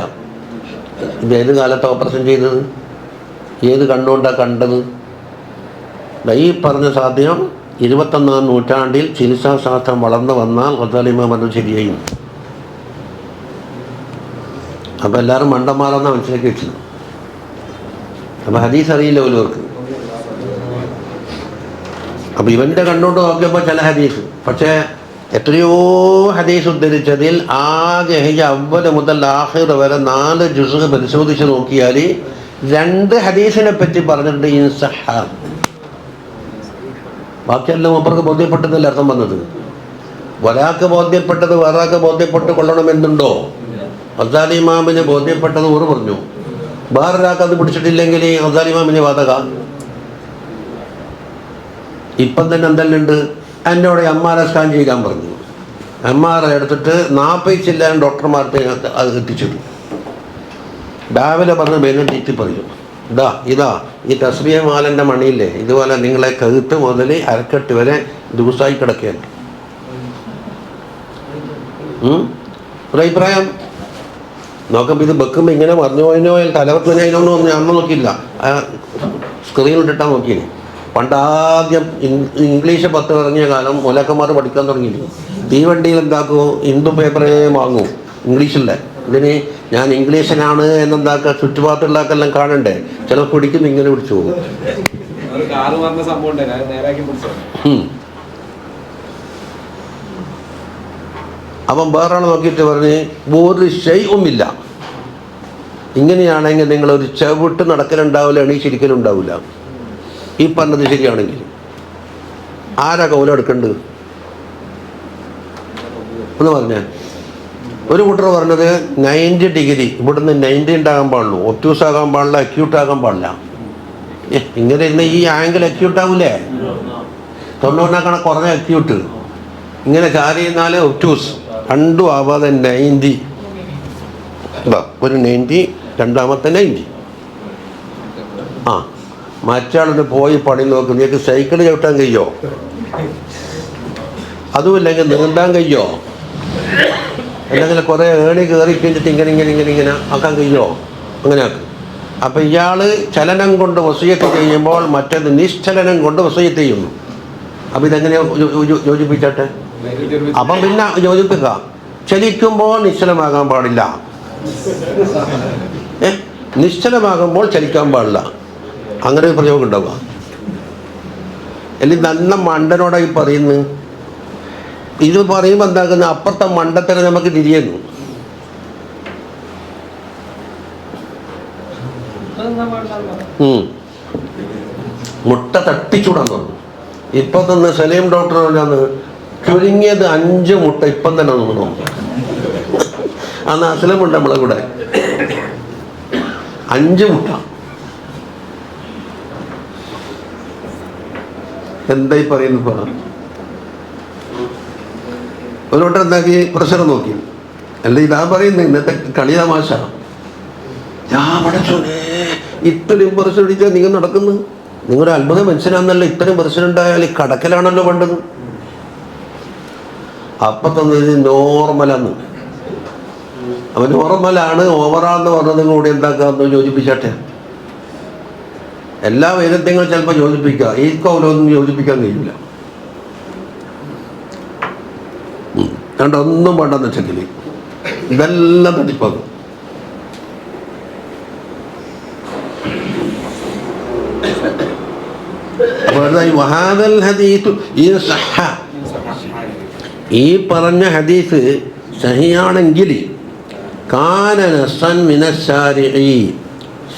Speaker 1: ഇത് ഏത് കാലത്ത് ഓപ്പറേഷൻ ചെയ്തത്? ഏത് കണ്ണുകൊണ്ടാണ് കണ്ടത്? ഈ പറഞ്ഞ സാധ്യം 21ാം നൂറ്റാണ്ടിൽ ചികിത്സാശാസ്ത്രം വളർന്നു വന്നാൽ ഗസാലിമാം പറഞ്ഞത് ശരിയായി. അപ്പം എല്ലാവരും മണ്ടന്മാരെന്നാണ് മനസ്സിലാക്കി വെച്ചത്. അപ്പം ഹദീസ് അറിയില്ല ഓരോർക്ക്. അപ്പം ഇവൻ്റെ കണ്ണുകൊണ്ട് നോക്കിയപ്പോൾ ചില ഹദീസ്, പക്ഷേ എത്രയോ ഹദീസ് ഉദ്ധരിച്ചതിൽ ആകെ അവ്വൽ മുതൽ ആഖിർ വരെ 4 ജുസ് പരിശോധിച്ച് നോക്കിയാൽ 2 ഹദീസിനെ പറ്റി പറഞ്ഞിട്ടുണ്ട് ഇൻസഹ. ബാക്കിയെല്ലാം മൂപ്പർക്ക് ബോധ്യപ്പെട്ടതല്ല അർത്ഥം വന്നത്. ഒരാൾക്ക് ബോധ്യപ്പെട്ടത് വേറൊരാൾക്ക് ബോധ്യപ്പെട്ട് കൊള്ളണമെന്നുണ്ടോ? ഗസാലി ഇമാമിന് ബോധ്യപ്പെട്ടത് ഓർ പറഞ്ഞു, വേറൊരാൾക്ക് അത് പിടിച്ചിട്ടില്ലെങ്കിൽ ഗസാലി ഇമാമിന് വാതക. ഇപ്പം തന്നെ എന്തെല്ലാം ഉണ്ട്, എന്നോട് MRI സ്കാൻ ചെയ്യാൻ പറഞ്ഞു. MRI എടുത്തിട്ട് 40 ചില്ലാൻ ഡോക്ടർമാർക്ക് അത് എത്തിച്ചിട്ടു. രാവിലെ പറഞ്ഞ് ബെനീറ്റ് പറയും, ഇതാ ഈ തസ്ബീഹ് മാലൻ്റെ മണിയില്ലേ, ഇതുപോലെ നിങ്ങളെ കഴുത്ത് മുതൽ അരക്കെട്ട് വരെ ദിവസമായി കിടക്കുകയാണ്. ഒരഭിപ്രായം നോക്കുമ്പോൾ ഇത് വെക്കുമ്പോൾ ഇങ്ങനെ മറിഞ്ഞു പോയതിനോ തലവത്തിനൊന്നും ഞാൻ നോക്കിയില്ല, സ്ക്രീനിലിട്ടാൽ നോക്കിയില്ലേ. പണ്ടാദ്യം ഇംഗ്ലീഷ് 10 ഇറങ്ങിയ കാലം മുലക്കന്മാർ പഠിക്കാൻ തുടങ്ങിയില്ലേ. തീവണ്ടിയിൽ എന്താക്കുമോ ഹിന്ദു പേപ്പറേ വാങ്ങും ഇംഗ്ലീഷിലെ. ഇതിന് ഞാൻ ഇംഗ്ലീഷിനാണ് എന്നെന്താക്കുക, ചുറ്റുപാടുള്ളതെല്ലാം കാണണ്ടേ. ചിലപ്പോൾ പിടിക്കുന്നു, ഇങ്ങനെ പിടിച്ചു പോകും. അപ്പം വേറെ നോക്കിയിട്ട് പറഞ്ഞ് ഒരു ശൈവുമില്ല, ഇങ്ങനെയാണെങ്കിൽ നിങ്ങളൊരു ചവിട്ട് നടക്കലുണ്ടാവില്ല, എണീച്ചിരിക്കലുണ്ടാവില്ല. ഈ പറഞ്ഞത് ശരിയാണെങ്കിൽ ആരാ കൗലെടുക്കേണ്ടത് എന്ന് പറഞ്ഞാൽ, ഒരു കൂട്ടർ പറഞ്ഞത് 90 ഡിഗ്രി ഇവിടുന്ന് 90 ഉണ്ടാകാൻ പാടുള്ളൂ, ഒബ്റ്റ്യൂസ് ആകാൻ പാടില്ല, അക്യൂട്ട് ആകാൻ പാടില്ല. ഇങ്ങനെ ഇരുന്ന് ഈ ആംഗിൾ അക്യൂട്ട് ആവൂലേ? 90 കുറഞ്ഞ അക്യൂട്ട്, ഇങ്ങനെ ചാരി ഇരുന്നാല് ഒബ്റ്റ്യൂസ്. രണ്ടും ആവാതെ 90, ഒരു 90, രണ്ടാമത്തെ 90. മറ്റാളിന് പോയി പണി നോക്കും. നിങ്ങൾക്ക് സൈക്കിൾ ചവിട്ടാൻ കഴിയോ? അതുമില്ലെങ്കിൽ നീന്താൻ കഴിയോ? അല്ലെങ്കിൽ കുറേ ഏണി കയറി കഴിഞ്ഞിട്ട് ഇങ്ങനെ ആക്കാൻ കഴിയോ? അങ്ങനെ ആക്കും. അപ്പം ഇയാൾ ചലനം കൊണ്ട് വസിയത്ത് ചെയ്യുമ്പോൾ മറ്റേത് നിശ്ചലനം കൊണ്ട് വസിയത്ത് ചെയ്യുന്നു. അപ്പം ഇതെങ്ങനെ യോജിപ്പിച്ചട്ടെ? അപ്പം പിന്നെ യോജിപ്പിക്കാം. ചലിക്കുമ്പോൾ നിശ്ചലമാകാൻ പാടില്ല, നിശ്ചലമാകുമ്പോൾ ചലിക്കാൻ പാടില്ല. അങ്ങനെ ഒരു പ്രയോഗം ഉണ്ടാവുക. അല്ലെങ്കിൽ നല്ല മണ്ടനോടായി പറയുന്നു. ഇത് പറയുമ്പോൾ എന്താക്കുന്ന അപ്പുറത്തെ മണ്ടത്തര നമുക്ക് തിരിയുന്നു. മുട്ട തട്ടിച്ചൂടാൻ തോന്നുന്നു. ഇപ്പം തന്നെ സലീം ഡോക്ടർ പറഞ്ഞാന്ന് ചുരുങ്ങിയത് 5 മുട്ട ഇപ്പം തന്നെ തോന്നുന്നു. അന്ന് അസലമുണ്ട് നമ്മളെ കൂടെ. 5 മുട്ട. എന്തായി പറയുന്നു? ഒരു വട്ടം എന്താക്കി പ്രഷർ നോക്കി, അല്ല ഇതാ പറയുന്നത് ഇന്നത്തെ കളി തമാശ. ഞാൻ പഠിച്ചോനെ ഇത്രയും പ്രശ്നം പിടിച്ചാൽ നിങ്ങൾ നടക്കുന്നു. നിങ്ങളുടെ അത്ഭുത മനുഷ്യനാന്നല്ലോ, ഇത്രയും പ്രശ്നം ഉണ്ടായാൽ കടക്കലാണല്ലോ വേണ്ടത്. അപ്പം തന്നത് നോർമലാന്ന്. അവൻ നോർമലാണ്, ഓവറാന്ന് പറഞ്ഞതും കൂടി എന്താക്കാന്ന് യോജിപ്പിച്ചാട്ടെ. എല്ലാ വൈരുദ്ധ്യങ്ങളും ചിലപ്പോൾ യോജിപ്പിക്കുക, ഈ കൗലൊന്നും യോജിപ്പിക്കാൻ കഴിയില്ല. രണ്ടൊന്നും വേണ്ടെന്ന് വെച്ചെങ്കിൽ ഇതെല്ലാം തട്ടിപ്പാകും. ഈ പറഞ്ഞ ഹദീസ് സഹിയാണെങ്കിൽ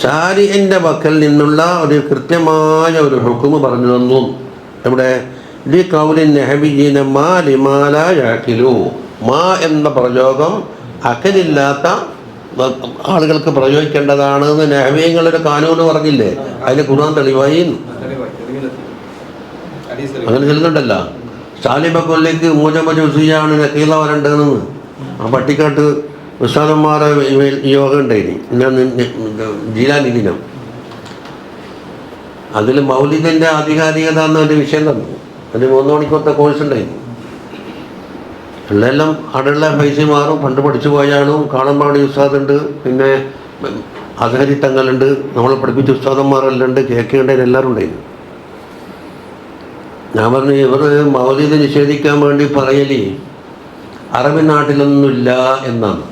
Speaker 1: ഷാരിഇന്റെ പക്കൽ നിന്നുള്ള ഒരു കൃത്യമായ ഒരു ഹുക്മ് പറഞ്ഞു തന്നു. ഇവിടെ ലി ഖൗലിൻ നഹബിയ്യിന മാ ലിമാ ലാ യഅഖിലു, മാ എന്ന പ്രയോഗം അഖലില്ലാത്ത ആളുകൾക്ക് പ്രയോഗിക്കേണ്ടതാണ് എന്ന് നഹബിയങ്ങളൊരു കാനൂന് പറഞ്ഞില്ലേ? അതിന് ഖുർആൻ തെളിവായി. അങ്ങനെ ചെല്ലുന്നുണ്ടല്ലോ, സാലിബ കൊല്ലിക്ക് മൂജമ ജുസിയാണ് നക്കീല വരണ്ടെന്ന്. ആ പട്ടിക്കാട്ട് ഉസ്താദന്മാരെ യോഗം ഉണ്ടായിന് ജീലാനി ദിനം. അതിൽ മൗലിദിൻ്റെ ആധികാരികത എന്നൊരു വിഷയം തന്നു. അതിന് 3 മണിക്കൂറത്തെ കോഴ്സ് ഉണ്ടായിരുന്നു. എല്ലാം അവിടെയുള്ള പൈസ മാറും. പണ്ട് പഠിച്ചു പോയാലും കാണമ്പാടി ഉസ്താദുണ്ട്, പിന്നെ അസഹരി തങ്ങളുണ്ട്, നമ്മളെ പഠിപ്പിച്ച ഉസ്താദന്മാരെല്ലാം ഉണ്ട്, കേൾക്കേണ്ടതിന് എല്ലാവരും ഉണ്ടായിരുന്നു. ഞാൻ പറഞ്ഞു, ഇവർ മൗലിദ് നിഷേധിക്കാൻ വേണ്ടി പറയല് അറബി നാട്ടിലൊന്നുമില്ല എന്നാണ്.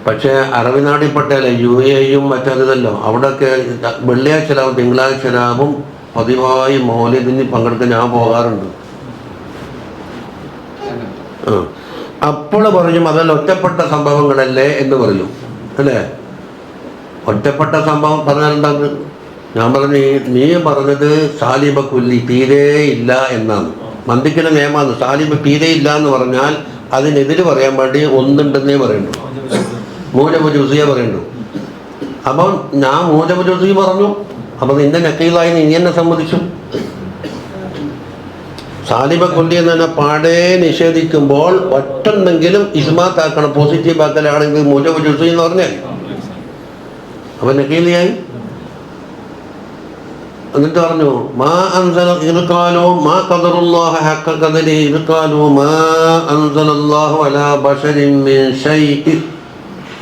Speaker 1: പക്ഷേ അറബി നാട്ടിൽപ്പെട്ടല്ല UAE മറ്റേതല്ലോ, അവിടെയൊക്കെ വെള്ളിയാഴ്ച രാവും തിങ്കളാഴ്ച രാവും പതിവായി മൗലിദിന് പങ്കെടുക്കാൻ ഞാൻ പോകാറുണ്ട്. അപ്പോൾ പറയും അതല്ല ഒറ്റപ്പെട്ട സംഭവങ്ങളല്ലേ എന്ന് പറയും, അല്ലേ? ഒറ്റപ്പെട്ട സംഭവം പറഞ്ഞാൽ എന്താണ്? ഞാൻ പറഞ്ഞു, നീ പറഞ്ഞത് സാലിബ കുല്ലി തീരെ ഇല്ല എന്നാണ്. മന്ദിക്കിന്റെ നിയമമാണ്. സാലിബ തീരെ ഇല്ല എന്ന് പറഞ്ഞാൽ അതിനെതിര് പറയാൻ വേണ്ടി ഒന്നുണ്ടെന്നേ പറയുന്നു. മൂജബ ജുസിയ പറയുന്നു. അപ്പം ഞാൻ മൂജബ ജുസി പറഞ്ഞു. അപ്പം നിന്റെ നക്കീലായി നീ എന്നെ സമ്മതിച്ചു. സാലിബ കൊല്ലി എന്ന് തന്നെ പാടേ നിഷേധിക്കുമ്പോൾ ഒറ്റെന്തെങ്കിലും ഇസ്മാത്താക്കണം, പോസിറ്റീവ് ആക്കലാണെങ്കിൽ മൂജബ ജുസി എന്ന് പറഞ്ഞാൽ അപ്പം നക്കീലിയായി. എന്നിട്ട് പറഞ്ഞു, മാ അൻസല ഇദ്ഖാലു മാ ഖദറുല്ലാഹ ഹഖ ഖദരി ഇദ്ഖാലു മാ അൻസലല്ലാഹു അലാ ബശരിൻ മിൻ ശൈഇ.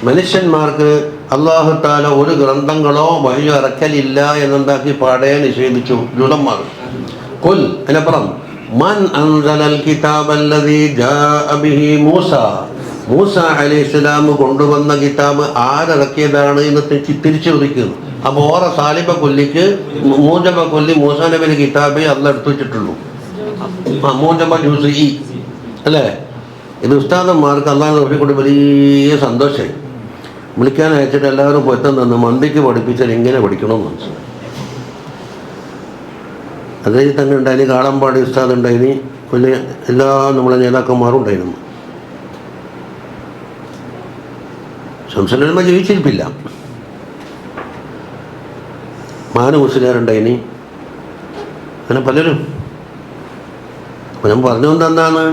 Speaker 1: മനുഷ്യന്മാർക്ക് അല്ലാഹു തആല ഒരു ഗ്രന്ഥങ്ങളോ വഹിയോ ഇറക്കലില്ല എന്നെന്താക്കി പാടേ നിഷേധിച്ചു ജൂതന്മാർ. ഖുൽ അനപറം മൻ അൻസലൽ കിതാബല്ലദീ ജാഅ ബിഹി മൂസ. മൂസ അലൈഹിസ്സലാം കൊണ്ടുവന്ന കിതാബ് ആരിറക്കിയതാണ് എന്ന് തിരിച്ചു ചോദിക്കുന്നു. അപ്പോൾ ഓറ സാലിബ കൊല്ലിക്ക് മൂജബ കൊല്ലി മൂസാ നബിയുടെ കിതാബേ അല്ല എടുത്തു വെച്ചിട്ടുള്ളൂ. മൂജബ ജുസി അല്ലേ? ഇത് ഉസ്താദന്മാർക്ക് അള്ളാഹ് കൊണ്ട് വലിയ സന്തോഷമായി. വിളിക്കാൻ അയച്ചിട്ട് എല്ലാവരും പൊരുത്തം തന്നു. മന്ദിക്ക് പഠിപ്പിച്ചാൽ ഇങ്ങനെ പഠിക്കണമെന്ന് മനസ്സിലായി. അതേ തന്നെ ഉണ്ടായിന്, കാളമ്പാടി ഉസ്താദ് ഉണ്ടായിന്, വലിയ എല്ലാ നമ്മളെ നേതാക്കന്മാരും ഉണ്ടായിരുന്നു. ശംസുൽ ജീവിച്ചിരിപ്പില്ല. മാന മുസ്ലിയാരുണ്ടായിനി, അങ്ങനെ പലരും. അപ്പം ഞാൻ പറഞ്ഞു എന്താണ്,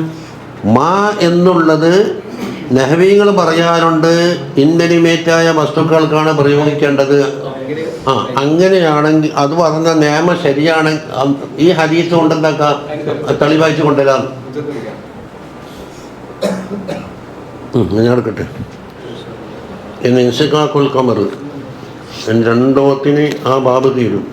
Speaker 1: മാ എന്നുള്ളത് നഹവീങ്ങൾ പറയാറുണ്ട്, ഇന്നനിമേറ്റായ വസ്തുക്കൾക്കാണ് പ്രയോഗിക്കേണ്ടത്. അങ്ങനെയാണെങ്കിൽ അത് പറഞ്ഞ നിയമം ശരിയാണ്. ഈ ഹദീസ് കൊണ്ട് എന്താക്കാം തെളിവായിച്ചു കൊണ്ടുവരാം. ഞാൻ എടുക്കട്ടെ. ഇന്ന് ഇൻസിഖാഖുൽ ഖമർ 2 ആ ബാബ് തീരും.